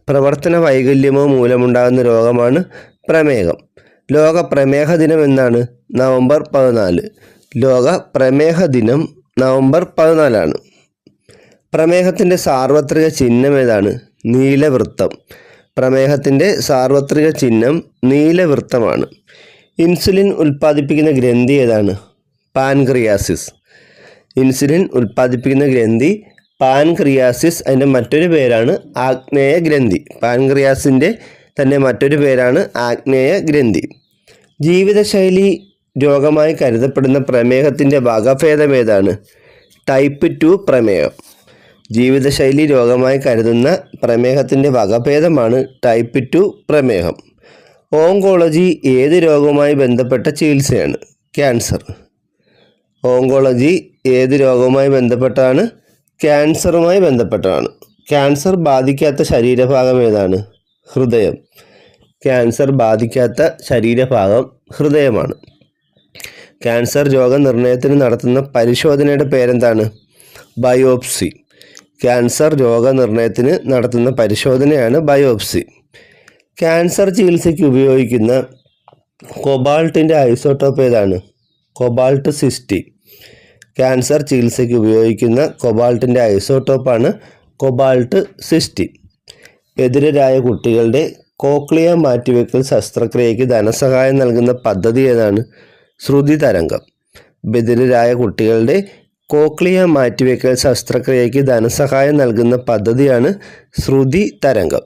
പ്രവർത്തന വൈകല്യമോ മൂലമുണ്ടാകുന്ന രോഗമാണ് പ്രമേഹം. ലോക പ്രമേഹ ദിനം എന്നാണ് നവംബർ 14. ലോക പ്രമേഹ ദിനം നവംബർ 14. പ്രമേഹത്തിൻ്റെ സാർവത്രിക ചിഹ്നം ഏതാണ്? നീലവൃത്തം. പ്രമേഹത്തിൻ്റെ സാർവത്രിക ചിഹ്നം നീലവൃത്തമാണ്. ഇൻസുലിൻ ഉൽപ്പാദിപ്പിക്കുന്ന ഗ്രന്ഥി ഏതാണ്? പാൻക്രിയാസിസ്. ഇൻസുലിൻ ഉൽപ്പാദിപ്പിക്കുന്ന ഗ്രന്ഥി പാൻക്രിയാസിസ്. അതിൻ്റെ മറ്റൊരു പേരാണ് ആഗ്നേയ ഗ്രന്ഥി. പാൻക്രിയാസിൻ്റെ തന്നെ മറ്റൊരു പേരാണ് ആഗ്നേയ ഗ്രന്ഥി. ജീവിതശൈലി രോഗമായി കരുതപ്പെടുന്ന പ്രമേഹത്തിൻ്റെ വകഭേദം ഏതാണ്? ടൈപ്പ് 2 പ്രമേഹം. ജീവിതശൈലി രോഗമായി കരുതുന്ന പ്രമേഹത്തിൻ്റെ വകഭേദമാണ് ടൈപ്പ് 2 പ്രമേഹം. ഓങ്കോളജി ഏത് രോഗവുമായി ബന്ധപ്പെട്ട ചികിത്സയാണ്? ക്യാൻസർ. ഓങ്കോളജി ഏത് രോഗവുമായി ബന്ധപ്പെട്ടതാണ്? ക്യാൻസറുമായി ബന്ധപ്പെട്ടതാണ്. ക്യാൻസർ ബാധിക്കാത്ത ശരീരഭാഗം ഏതാണ്? ഹൃദയം. ക്യാൻസർ ബാധിക്കാത്ത ശരീരഭാഗം ഹൃദയമാണ്. ക്യാൻസർ രോഗനിർണയത്തിന് നടത്തുന്ന പരിശോധനയുടെ പേരെന്താണ്? ബയോപ്സി. ക്യാൻസർ രോഗനിർണയത്തിന് നടത്തുന്ന പരിശോധനയാണ് ബയോപ്സി. ക്യാൻസർ ചികിത്സയ്ക്ക് ഉപയോഗിക്കുന്ന കൊബാൾട്ടിൻ്റെ ഐസോട്ടോപ്പ് ഏതാണ്? കൊബാൾട്ട് 60. ക്യാൻസർ ചികിത്സയ്ക്ക് ഉപയോഗിക്കുന്ന കൊബാൾട്ടിൻ്റെ ഐസോട്ടോപ്പാണ് കൊബാൾട്ട് 60. ബധിരരായ കുട്ടികളുടെ കോക്ലിയ മാറ്റിവെക്കൽ ശസ്ത്രക്രിയയ്ക്ക് ധനസഹായം നൽകുന്ന പദ്ധതി ഏതാണ്? ശ്രുതി തരംഗം. ബധിരരായ കുട്ടികളുടെ കോക്ലിയ മാറ്റിവെക്കൽ ശസ്ത്രക്രിയയ്ക്ക് ധനസഹായം നൽകുന്ന പദ്ധതിയാണ് ശ്രുതി തരംഗം.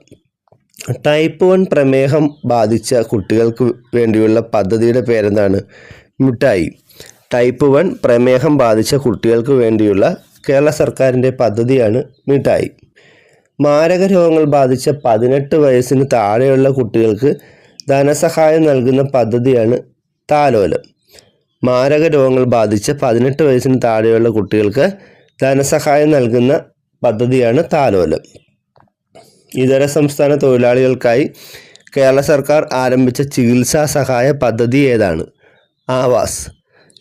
ടൈപ്പ് 1 പ്രമേഹം ബാധിച്ച കുട്ടികൾക്ക് വേണ്ടിയുള്ള പദ്ധതിയുടെ പേരെന്താണ്? മിഠായി. ടൈപ്പ് 1 പ്രമേഹം ബാധിച്ച കുട്ടികൾക്ക് വേണ്ടിയുള്ള കേരള സർക്കാരിൻ്റെ പദ്ധതിയാണ് മിഠായി. മാരക രോഗങ്ങൾ ബാധിച്ച 18 വയസ്സിന് താഴെയുള്ള കുട്ടികൾക്ക് ധനസഹായം നൽകുന്ന പദ്ധതിയാണ് താലോലം. മാരക രോഗങ്ങൾ ബാധിച്ച 18 വയസ്സിന് താഴെയുള്ള കുട്ടികൾക്ക് ധനസഹായം നൽകുന്ന പദ്ധതിയാണ് താലോലം. ഇതര സംസ്ഥാന തൊഴിലാളികൾക്കായി കേരള സർക്കാർ ആരംഭിച്ച ചികിത്സാ സഹായ പദ്ധതി ഏതാണ്? ആവാസ്.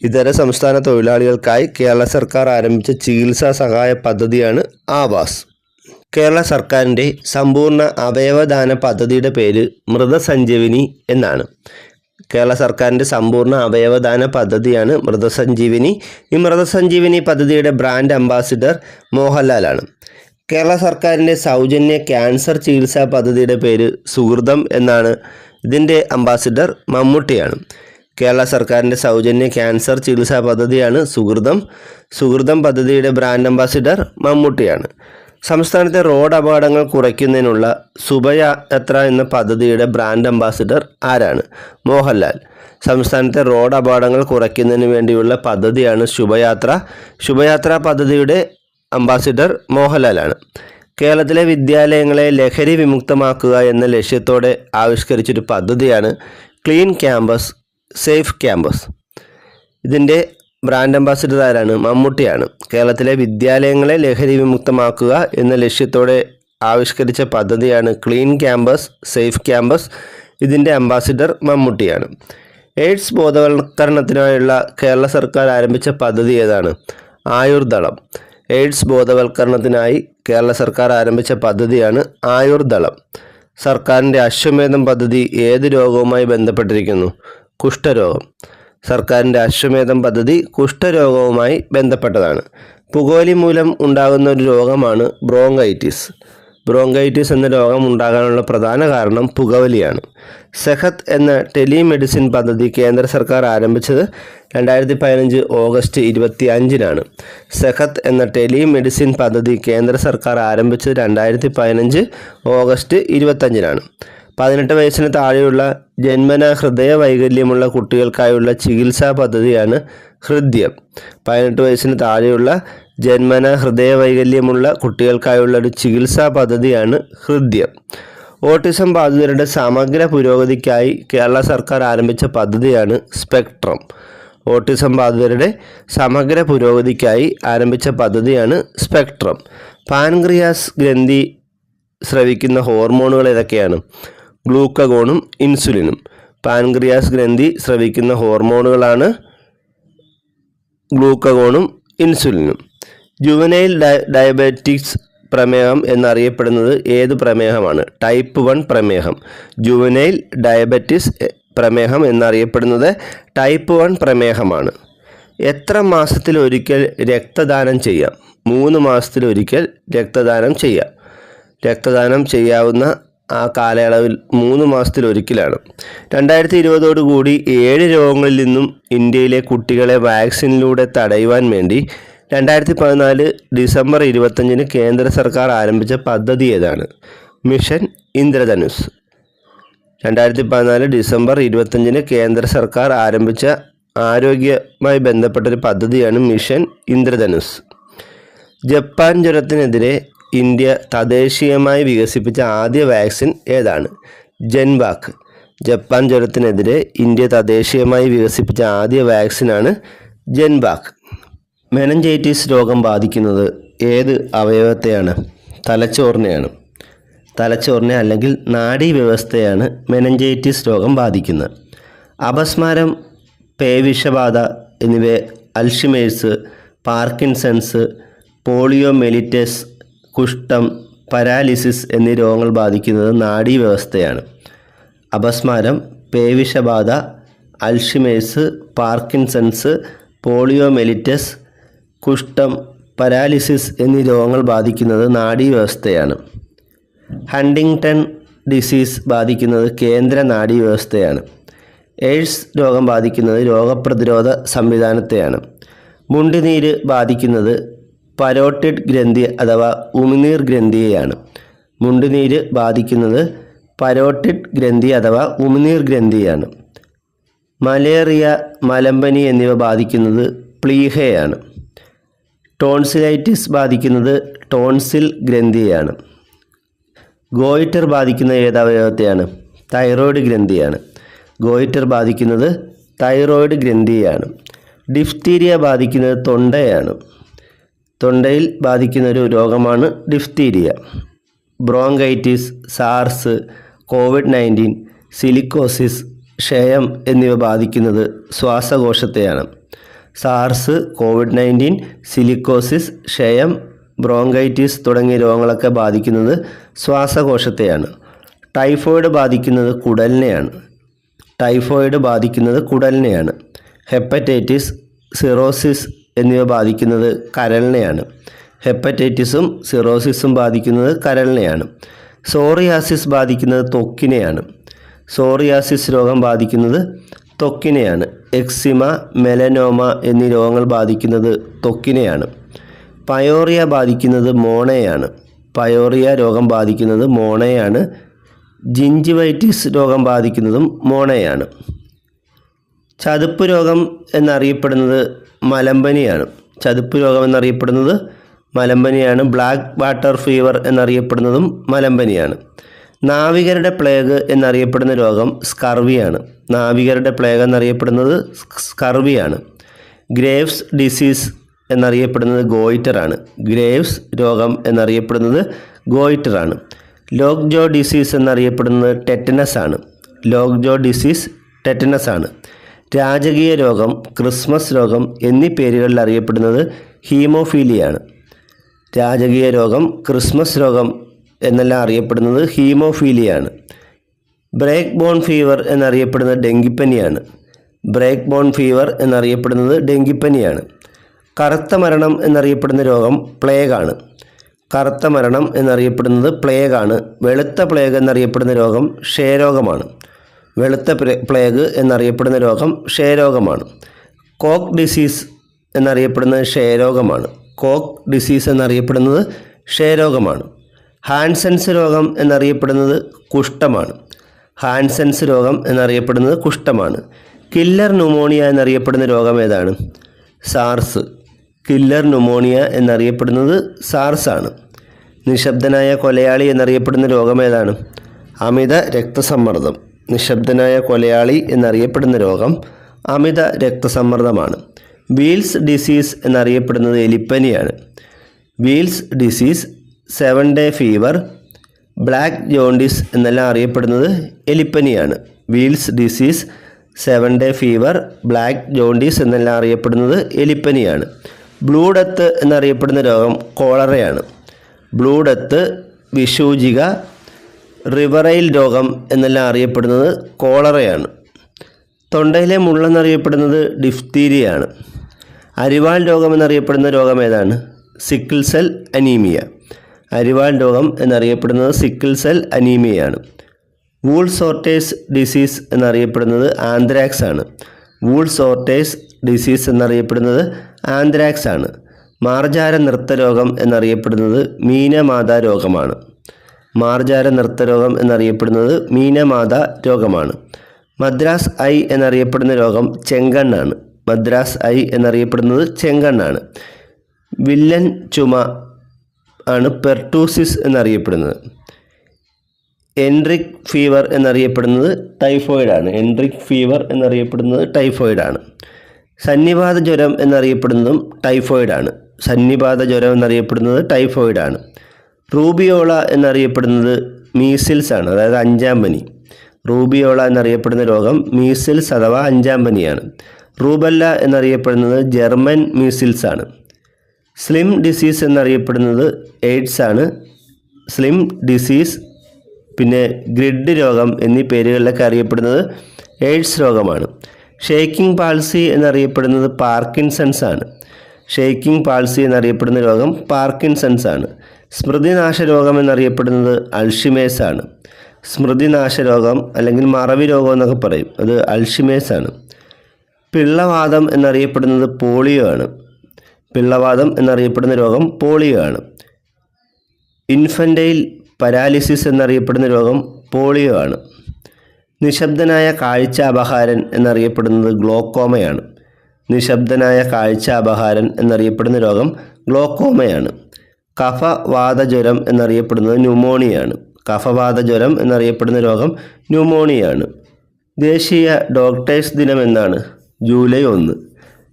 ഇതര സംസ്ഥാന തൊഴിലാളികൾക്കായി കേരള സർക്കാർ ആരംഭിച്ച ചികിത്സാ സഹായ പദ്ധതിയാണ് ആവാസ്. കേരള സർക്കാരിൻ്റെ സമ്പൂർണ്ണ അവയവദാന പദ്ധതിയുടെ പേര് മൃതസഞ്ജീവനി എന്നാണ്. കേരള സർക്കാരിൻ്റെ സമ്പൂർണ്ണ അവയവദാന പദ്ധതിയാണ് മൃതസഞ്ജീവനി. ഈ മൃതസഞ്ജീവനി പദ്ധതിയുടെ ബ്രാൻഡ് അംബാസിഡർ മോഹൻലാലാണ്. കേരള സർക്കാരിൻ്റെ സൗജന്യ ക്യാൻസർ ചികിത്സാ പദ്ധതിയുടെ പേര് സുഹൃതം എന്നാണ്. ഇതിൻ്റെ അംബാസിഡർ മമ്മൂട്ടിയാണ്. കേരള സർക്കാരിൻ്റെ സൗജന്യ ക്യാൻസർ ചികിത്സാ പദ്ധതിയാണ് സുഹൃതം. സുഹൃതം പദ്ധതിയുടെ ബ്രാൻഡ് അംബാസിഡർ മമ്മൂട്ടിയാണ്. സംസ്ഥാനത്തെ റോഡ് അപകടങ്ങൾ കുറയ്ക്കുന്നതിനുള്ള ശുഭയാത്ര എന്ന പദ്ധതിയുടെ ബ്രാൻഡ് അംബാസിഡർ ആരാണ്? മോഹൻലാൽ. സംസ്ഥാനത്തെ റോഡ് അപകടങ്ങൾ കുറയ്ക്കുന്നതിന് വേണ്ടിയുള്ള പദ്ധതിയാണ് ശുഭയാത്ര. ശുഭയാത്ര പദ്ധതിയുടെ അംബാസിഡർ മോഹൻലാലാണ്. കേരളത്തിലെ വിദ്യാലയങ്ങളെ ലഹരി വിമുക്തമാക്കുക എന്ന ലക്ഷ്യത്തോടെ ആവിഷ്കരിച്ചൊരു പദ്ധതിയാണ് ക്ലീൻ ക്യാമ്പസ് സേഫ് ക്യാമ്പസ്. ഇതിൻ്റെ ബ്രാൻഡ് അംബാസിഡർ ആരാണ്? മമ്മൂട്ടിയാണ്. കേരളത്തിലെ വിദ്യാലയങ്ങളെ ലഹരി വിമുക്തമാക്കുക എന്ന ലക്ഷ്യത്തോടെ ആവിഷ്കരിച്ച പദ്ധതിയാണ് ക്ലീൻ ക്യാമ്പസ് സേഫ് ക്യാമ്പസ്. ഇതിൻ്റെ അംബാസിഡർ മമ്മൂട്ടിയാണ്. എയ്ഡ്സ് ബോധവൽക്കരണത്തിനായുള്ള കേരള സർക്കാർ ആരംഭിച്ച പദ്ധതി ഏതാണ്? ആയുർദളം. എയ്ഡ്സ് ബോധവൽക്കരണത്തിനായി കേരള സർക്കാർ ആരംഭിച്ച പദ്ധതിയാണ് ആയുർദളം. സർക്കാരിൻ്റെ അശ്വമേധം പദ്ധതി ഏത് രോഗവുമായി ബന്ധപ്പെട്ടിരിക്കുന്നു? കുഷ്ഠരോഗം. സർക്കാരിൻ്റെ അശ്വമേധം പദ്ധതി കുഷ്ഠരോഗവുമായി ബന്ധപ്പെട്ടതാണ്. പുകവലി മൂലം ഉണ്ടാകുന്ന ഒരു രോഗമാണ് ബ്രോങ്കൈറ്റിസ്. ബ്രോങ്കൈറ്റിസ് എന്ന രോഗം ഉണ്ടാകാനുള്ള പ്രധാന കാരണം പുകവലിയാണ്. സെഹത്ത് എന്ന ടെലിമെഡിസിൻ പദ്ധതി കേന്ദ്ര സർക്കാർ ആരംഭിച്ചത് 2015 ഓഗസ്റ്റ് 25-നാണ്. സെഹത്ത് എന്ന ടെലിമെഡിസിൻ പദ്ധതി കേന്ദ്ര സർക്കാർ ആരംഭിച്ചത് 2015 ഓഗസ്റ്റ് 25-നാണ്. 18 വയസ്സിന് താഴെയുള്ള ജന്മന ഹൃദയ വൈകല്യമുള്ള കുട്ടികൾക്കായുള്ള ചികിത്സാ പദ്ധതിയാണ് ഹൃദ്യം. 18 വയസ്സിന് താഴെയുള്ള ജന്മന ഹൃദയ വൈകല്യമുള്ള കുട്ടികൾക്കായുള്ള ഒരു ചികിത്സാ പദ്ധതിയാണ് ഹൃദ്യം. ഓട്ടിസം ബാധിതരുടെ സമഗ്ര പുരോഗതിക്കായി കേരള സർക്കാർ ആരംഭിച്ച പദ്ധതിയാണ് സ്പെക്ട്രം. ഓട്ടിസം ബാധിതരുടെ സമഗ്ര പുരോഗതിക്കായി ആരംഭിച്ച പദ്ധതിയാണ് സ്പെക്ട്രം. പാൻക്രിയാസ് ഗ്രന്ഥി സ്രവിക്കുന്ന ഹോർമോണുകൾ ഏതൊക്കെയാണ്? ഗ്ലൂക്കഗോണും ഇൻസുലിനും. പാൻക്രിയാസ് ഗ്രന്ഥി സ്രവിക്കുന്ന ഹോർമോണുകളാണ് ഗ്ലൂക്കഗോണും ഇൻസുലിനും. ജുവനൈൽ ഡയബറ്റിക്സ് പ്രമേഹം എന്നറിയപ്പെടുന്നത് ഏത് പ്രമേഹമാണ്? ടൈപ്പ് 1 പ്രമേഹം. ജുവനൈൽ ഡയബറ്റിസ് പ്രമേഹം എന്നറിയപ്പെടുന്നത് ടൈപ്പ് 1 പ്രമേഹമാണ്. എത്ര മാസത്തിലൊരിക്കൽ രക്തദാനം ചെയ്യാം? 3 മാസത്തിലൊരിക്കൽ രക്തദാനം ചെയ്യാം. രക്തദാനം ചെയ്യാവുന്ന ആ കാലയളവിൽ 3 മാസത്തിലൊരിക്കലാണ്. 2020 7 രോഗങ്ങളിൽ നിന്നും ഇന്ത്യയിലെ കുട്ടികളെ വാക്സിനിലൂടെ തടയുവാൻ വേണ്ടി 2014 ഡിസംബർ 25 കേന്ദ്ര സർക്കാർ ആരംഭിച്ച പദ്ധതി ഏതാണ്? മിഷൻ ഇന്ദ്രധനുസ്. 2014 ഡിസംബർ 25 കേന്ദ്ര സർക്കാർ ആരംഭിച്ച ആരോഗ്യവുമായി ബന്ധപ്പെട്ടൊരു പദ്ധതിയാണ് മിഷൻ ഇന്ദ്രധനുസ്. ജപ്പാൻ ജ്വരത്തിനെതിരെ ഇന്ത്യ തദ്ദേശീയമായി വികസിപ്പിച്ച ആദ്യ വാക്സിൻ ഏതാണ്? ജെൻബാക്ക്. ജപ്പാൻ ജ്വരത്തിനെതിരെ ഇന്ത്യ തദ്ദേശീയമായി വികസിപ്പിച്ച ആദ്യ വാക്സിനാണ് ജെൻബാക്ക്. മെനഞ്ചൈറ്റിസ് രോഗം ബാധിക്കുന്നത് ഏത് അവയവത്തെയാണ്? തലച്ചോറിനെയാണ്. തലച്ചോറിനെ അല്ലെങ്കിൽ നാഡീവ്യവസ്ഥയാണ് മെനഞ്ചൈറ്റിസ് രോഗം ബാധിക്കുന്നത്. അപസ്മാരം, പേവിഷബാധ എന്നിവ അൽഷിമേഴ്സ്, പാർക്കിൻസൺസ്, പോളിയോമെലിറ്റസ്, കുഷ്ഠം, പരാലിസിസ് എന്നീ രോഗങ്ങൾ ബാധിക്കുന്നത് നാഡീവ്യവസ്ഥയാണ്. അപസ്മാരം, പേവിഷബാധ, അൽഷിമേഴ്സ്, പാർക്കിൻസൺസ്, പോളിയോമെലിറ്റസ്, കുഷ്ഠം, പരാലിസിസ് എന്നീ രോഗങ്ങൾ ബാധിക്കുന്നത് നാഡീവ്യവസ്ഥയാണ്. ഹണ്ടിങ്ടൺ ഡിസീസ് ബാധിക്കുന്നത് കേന്ദ്ര നാഡീവ്യവസ്ഥയാണ്. എയ്ഡ്സ് രോഗം ബാധിക്കുന്നത് രോഗപ്രതിരോധ സംവിധാനത്തെയാണ്. മുണ്ടിനീര് ബാധിക്കുന്നത് പരോട്ടിഡ് ഗ്രന്ഥി അഥവാ ഉമിനീർ ഗ്രന്ഥിയെയാണ്. മുണ്ടുനീര് ബാധിക്കുന്നത് പരോട്ടിഡ് ഗ്രന്ഥി അഥവാ ഉമിനീർ ഗ്രന്ഥിയാണ്. മലേറിയ, മലമ്പനി എന്നിവ ബാധിക്കുന്നത് പ്ലീഹയാണ്. ടോൺസിലൈറ്റിസ് ബാധിക്കുന്നത് ടോൺസിൽ ഗ്രന്ഥിയാണ്. ഗോയിറ്റർ ബാധിക്കുന്ന ഏതവയവത്തെയാണ്? തൈറോയ്ഡ് ഗ്രന്ഥിയാണ്. ഗോയിറ്റർ ബാധിക്കുന്നത് തൈറോയ്ഡ് ഗ്രന്ഥിയാണ്. ഡിഫ്തീരിയ ബാധിക്കുന്നത് തൊണ്ടയാണ്. തൊണ്ടയിൽ ബാധിക്കുന്ന ഒരു രോഗമാണ് diphtheria. Bronchitis, SARS, COVID-19, silicosis, ക്ഷയം എന്നിവ ബാധിക്കുന്നത് ശ്വാസകോശത്തെയാണ്. സാർസ്, കോവിഡ്-19, സിലിക്കോസിസ്, ക്ഷയം, ബ്രോങ്കൈറ്റിസ് തുടങ്ങിയ രോഗങ്ങളൊക്കെ ബാധിക്കുന്നത് ശ്വാസകോശത്തെയാണ്. ടൈഫോയിഡ് ബാധിക്കുന്നത് കുടലിനെയാണ്. ടൈഫോയിഡ് ബാധിക്കുന്നത് കുടലിനെയാണ്. ഹെപ്പറ്റൈറ്റിസ്, സിറോസിസ് എന്നിവ ബാധിക്കുന്നത് കരളിനെയാണ്. ഹെപ്പറ്റൈറ്റിസും സിറോസിസും ബാധിക്കുന്നത് കരളിനെയാണ്. സോറിയാസിസ് ബാധിക്കുന്നത് ത്വക്കിനെയാണ്. സോറിയാസിസ് രോഗം ബാധിക്കുന്നത് ത്വക്കിനെയാണ്. എക്സിമ, മെലനോമ എന്നീ രോഗങ്ങൾ ബാധിക്കുന്നത് ത്വക്കിനെയാണ്. പയോറിയ ബാധിക്കുന്നത് മോണയാണ്. പയോറിയ രോഗം ബാധിക്കുന്നത് മോണയാണ്. ജിഞ്ചിവൈറ്റിസ് രോഗം ബാധിക്കുന്നതും മോണയാണ്. ചതുപ്പ് രോഗം എന്നറിയപ്പെടുന്നത് മലമ്പനിയാണ്. ചതുപ്പ് രോഗം എന്നറിയപ്പെടുന്നത് മലമ്പനിയാണ്. ബ്ലാക്ക് വാട്ടർ ഫീവർ എന്നറിയപ്പെടുന്നതും മലമ്പനിയാണ്. നാവികരുടെ പ്ലേഗ് എന്നറിയപ്പെടുന്ന രോഗം സ്കർവിയാണ്. നാവികരുടെ പ്ലേഗ് എന്നറിയപ്പെടുന്നത് സ്കർവിയാണ്. ഗ്രേവ്സ് ഡിസീസ് എന്നറിയപ്പെടുന്നത് ഗോയിറ്ററാണ്. ഗ്രേവ്സ് രോഗം എന്നറിയപ്പെടുന്നത് ഗോയിറ്ററാണ്. ലോക്ജോ ഡിസീസ് എന്നറിയപ്പെടുന്നത് ടെറ്റനസ് ആണ്. ലോക്ജോ ഡിസീസ് ടെറ്റനസ് ആണ്. രാജകീയ രോഗം, ക്രിസ്മസ് രോഗം എന്നീ പേരുകളിൽ അറിയപ്പെടുന്നത് ഹീമോഫീലിയാണ്. രാജകീയ രോഗം, ക്രിസ്മസ് രോഗം എന്നെല്ലാം അറിയപ്പെടുന്നത് ഹീമോഫീലിയാണ്. ബ്രേക്ക് ബോൺ ഫീവർ എന്നറിയപ്പെടുന്നത് ഡെങ്കിപ്പനിയാണ്. ബ്രേക്ക് ബോൺ ഫീവർ എന്നറിയപ്പെടുന്നത് ഡെങ്കിപ്പനിയാണ്. കറുത്ത മരണം എന്നറിയപ്പെടുന്ന രോഗം പ്ലേഗാണ്. കറുത്ത മരണം എന്നറിയപ്പെടുന്നത് പ്ലേഗാണ്. വെളുത്ത പ്ലേഗ് എന്നറിയപ്പെടുന്ന രോഗം ക്ഷയരോഗമാണ്. വെളുത്ത പ്ലേഗ് എന്നറിയപ്പെടുന്ന രോഗം ക്ഷയരോഗമാണ്. കോക്ക് ഡിസീസ് എന്നറിയപ്പെടുന്നത് ക്ഷയരോഗമാണ്. കോക്ക് ഡിസീസ് എന്നറിയപ്പെടുന്നത് ക്ഷയരോഗമാണ്. ഹാൻസൻസ് രോഗം എന്നറിയപ്പെടുന്നത് കുഷ്ഠമാണ്. ഹാൻസൻസ് രോഗം എന്നറിയപ്പെടുന്നത് കുഷ്ഠമാണ്. കില്ലർ ന്യൂമോണിയ എന്നറിയപ്പെടുന്ന രോഗം ഏതാണ്? സാർസ്. കില്ലർ ന്യൂമോണിയ എന്നറിയപ്പെടുന്നത് സാർസ് ആണ്. നിശബ്ദനായ കൊലയാളി എന്നറിയപ്പെടുന്ന രോഗം ഏതാണ്? അമിത രക്തസമ്മർദ്ദം. നിശബ്ദനായ കൊലയാളി എന്നറിയപ്പെടുന്ന രോഗം അമിത രക്തസമ്മർദ്ദമാണ്. വീൽസ് ഡിസീസ് എന്നറിയപ്പെടുന്നത് എലിപ്പനിയാണ്. Weil's disease, 7 day fever, black jaundice എന്നെല്ലാം അറിയപ്പെടുന്നത് എലിപ്പനിയാണ്. Weil's disease, 7 day fever, black jaundice എന്നെല്ലാം അറിയപ്പെടുന്നത് എലിപ്പനിയാണ്. ബ്ലൂ ഡെത്ത് എന്നറിയപ്പെടുന്ന രോഗം കോളറയാണ്. ബ്ലൂ ഡെത്ത്, വിഷൂചിക, റിവറൈൽ രോഗം എന്നെല്ലാം അറിയപ്പെടുന്നത് കോളറയാണ്. തൊണ്ടയിലെ മുള്ളെന്നറിയപ്പെടുന്നത് ഡിഫ്തീരിയയാണ്. അരിവാൾ രോഗം എന്നറിയപ്പെടുന്ന രോഗം ഏതാണ്? Sickle cell anaemia. അരിവാൾ രോഗം എന്നറിയപ്പെടുന്നത് സിക്കിൾ സെൽ അനീമിയയാണ്. വൂൾ സോർട്ടേഴ്സ് ഡിസീസ് എന്നറിയപ്പെടുന്നത് ആന്ത്രാക്സ് ആണ്. വൂൾ സോർട്ടേഴ്സ് ഡിസീസ് എന്നറിയപ്പെടുന്നത് ആന്ത്രാക്സ് ആണ്. മാർജാര നൃത്തരോഗം എന്നറിയപ്പെടുന്നത് മീനമാത രോഗമാണ്. മാർജാര നൃത്തരോഗം എന്നറിയപ്പെടുന്നത് മീനമാത രോഗമാണ്. മദ്രാസ് ഐ എന്നറിയപ്പെടുന്ന രോഗം ചെങ്കണ്ണാണ്. മദ്രാസ് ഐ എന്നറിയപ്പെടുന്നത് ചെങ്കണ്ണാണ്. വില്ലൻ ചുമ ആണ് പെർട്ടൂസിസ് എന്നറിയപ്പെടുന്നത്. എൻട്രിക് ഫീവർ എന്നറിയപ്പെടുന്നത് ടൈഫോയിഡാണ്. എൻട്രിക് ഫീവർ എന്നറിയപ്പെടുന്നത് ടൈഫോയിഡാണ്. സന്നിപാത ജ്വരം എന്നറിയപ്പെടുന്നതും ടൈഫോയിഡാണ്. സന്നിപാത ജ്വരം എന്നറിയപ്പെടുന്നത് ടൈഫോയിഡാണ്. റൂബിയോള എന്നറിയപ്പെടുന്നത് മീസിൽസ് ആണ്, അതായത് 5-ാം പനി. റൂബിയോള എന്നറിയപ്പെടുന്ന രോഗം മീസിൽസ് അഥവാ 5-ാം പനിയാണ്. റൂബല്ല എന്നറിയപ്പെടുന്നത് ജർമ്മൻ മീസിൽസ് ആണ്. സ്ലിം ഡിസീസ് എന്നറിയപ്പെടുന്നത് എയ്ഡ്സ് ആണ്. സ്ലിം ഡിസീസ്, പിന്നെ ഗ്രിഡ് രോഗം എന്നീ പേരുകളിലൊക്കെ അറിയപ്പെടുന്നത് എയ്ഡ്സ് രോഗമാണ്. ഷേക്കിംഗ് പാൾസി എന്നറിയപ്പെടുന്നത് പാർക്കിൻസൺസ് ആണ്. ഷേക്കിംഗ് പാൾസി എന്നറിയപ്പെടുന്ന രോഗം പാർക്കിൻസൺസ് ആണ്. സ്മൃതിനാശ രോഗം എന്നറിയപ്പെടുന്നത് അൾഷിമേഴ്സ് ആണ്. സ്മൃതിനാശ രോഗം അല്ലെങ്കിൽ മറവി രോഗം എന്നൊക്കെ പറയും, അത് അൾഷിമേഴ്സ് ആണ്. പിള്ളവാതം എന്നറിയപ്പെടുന്നത് പോളിയോ ആണ്. പിള്ളവാതം എന്നറിയപ്പെടുന്ന രോഗം പോളിയോ ആണ്. ഇൻഫൻറ്റൈൽ പരാലിസിസ് എന്നറിയപ്പെടുന്ന രോഗം പോളിയോ ആണ്. നിശബ്ദനായ കാഴ്ച അപഹാരൻ എന്നറിയപ്പെടുന്നത് ഗ്ലോക്കോമയാണ്. നിശബ്ദനായ കാഴ്ച അപഹാരൻ എന്നറിയപ്പെടുന്ന രോഗം ഗ്ലോക്കോമയാണ്. കഫവാതജ്വരം എന്നറിയപ്പെടുന്നത് ന്യൂമോണിയയാണ്. കഫവാതജ്വരം എന്നറിയപ്പെടുന്ന രോഗം ന്യൂമോണിയയാണ്. ദേശീയ ഡോക്ടേഴ്സ് ദിനം എന്നാണ്? ജൂലൈ 1.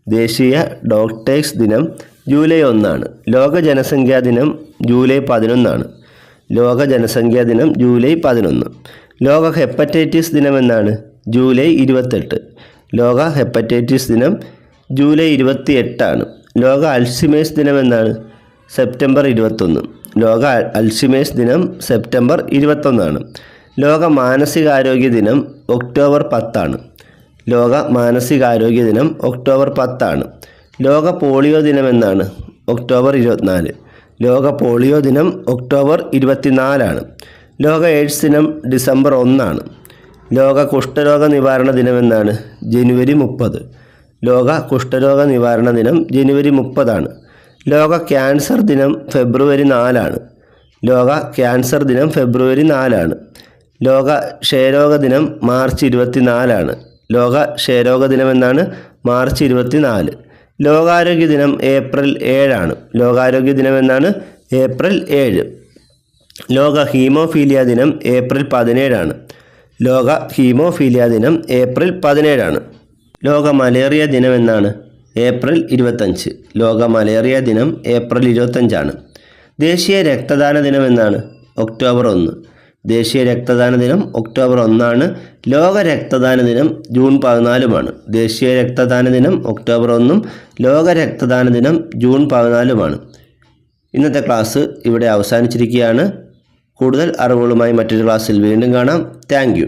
ദേശീയ ഡോക്ടേഴ്സ് ദിനം ജൂലൈ 1 ആണ്. ലോക ജനസംഖ്യാ ദിനം ജൂലൈ 11 ആണ്. ലോക ജനസംഖ്യാ ദിനം ജൂലൈ 11. ലോക ഹെപ്പറ്റൈറ്റിസ് ദിനം എന്നാണ്? ജൂലൈ 28. ലോക ഹെപ്പറ്റൈറ്റിസ് ദിനം ജൂലൈ 28 ആണ്. ലോക അൾഷിമേഴ്സ് ദിനം എന്നാണ്? സെപ്റ്റംബർ 21. ലോക അൾഷിമേഴ്സ് ദിനം സെപ്റ്റംബർ 21 ആണ്. ലോക മാനസികാരോഗ്യ ദിനം ഒക്ടോബർ 10 ആണ്. ലോക മാനസികാരോഗ്യ ദിനം ഒക്ടോബർ 10 ആണ്. ലോക പോളിയോ ദിനം എന്നാണ്? ഒക്ടോബർ 24. ലോക പോളിയോ ദിനം ഒക്ടോബർ 24 ആണ്. ലോക എയ്ഡ്സ് ദിനം ഡിസംബർ 1 ആണ്. ലോക കുഷ്ഠരോഗ നിവാരണ ദിനം എന്നാണ്? ജനുവരി 30. ലോക കുഷ്ഠരോഗ നിവാരണ ദിനം ജനുവരി 30 ആണ്. ലോക ക്യാൻസർ ദിനം ഫെബ്രുവരി 4 ആണ്. ലോക ക്യാൻസർ ദിനം ഫെബ്രുവരി 4 ആണ്. ലോക ക്ഷയരോഗ ദിനം മാർച്ച് 24 ആണ്. ലോക ക്ഷയരോഗ ദിനം എന്നാണ്? മാർച്ച് 24. ലോകാരോഗ്യ ദിനം ഏപ്രിൽ 7 ആണ്. ലോകാരോഗ്യ ദിനം എന്നാണ്? ഏപ്രിൽ 7. ലോക ഹീമോഫീലിയ ദിനം ഏപ്രിൽ 17 ആണ്. ലോക ഹീമോഫീലിയ ദിനം ഏപ്രിൽ 17 ആണ്. ലോക മലേറിയ ദിനം എന്നാണ്? ഏപ്രിൽ 25. ലോക മലേറിയ ദിനം ഏപ്രിൽ 25 ആണ്. ദേശീയ രക്തദാന ദിനം എന്നാണ്? ഒക്ടോബർ 1. ദേശീയ രക്തദാന ദിനം ഒക്ടോബർ 1 ആണ്. ലോക രക്തദാന ദിനം ജൂൺ 14 ദേശീയ രക്തദാന ദിനം ഒക്ടോബർ 1 ലോക രക്തദാന ദിനം ജൂൺ 14 ഇന്നത്തെ ക്ലാസ് ഇവിടെ അവസാനിച്ചിരിക്കുകയാണ്. കൂടുതൽ അറിവുകളുമായി മറ്റൊരു ക്ലാസ്സിൽ വീണ്ടും കാണാം. Thank you.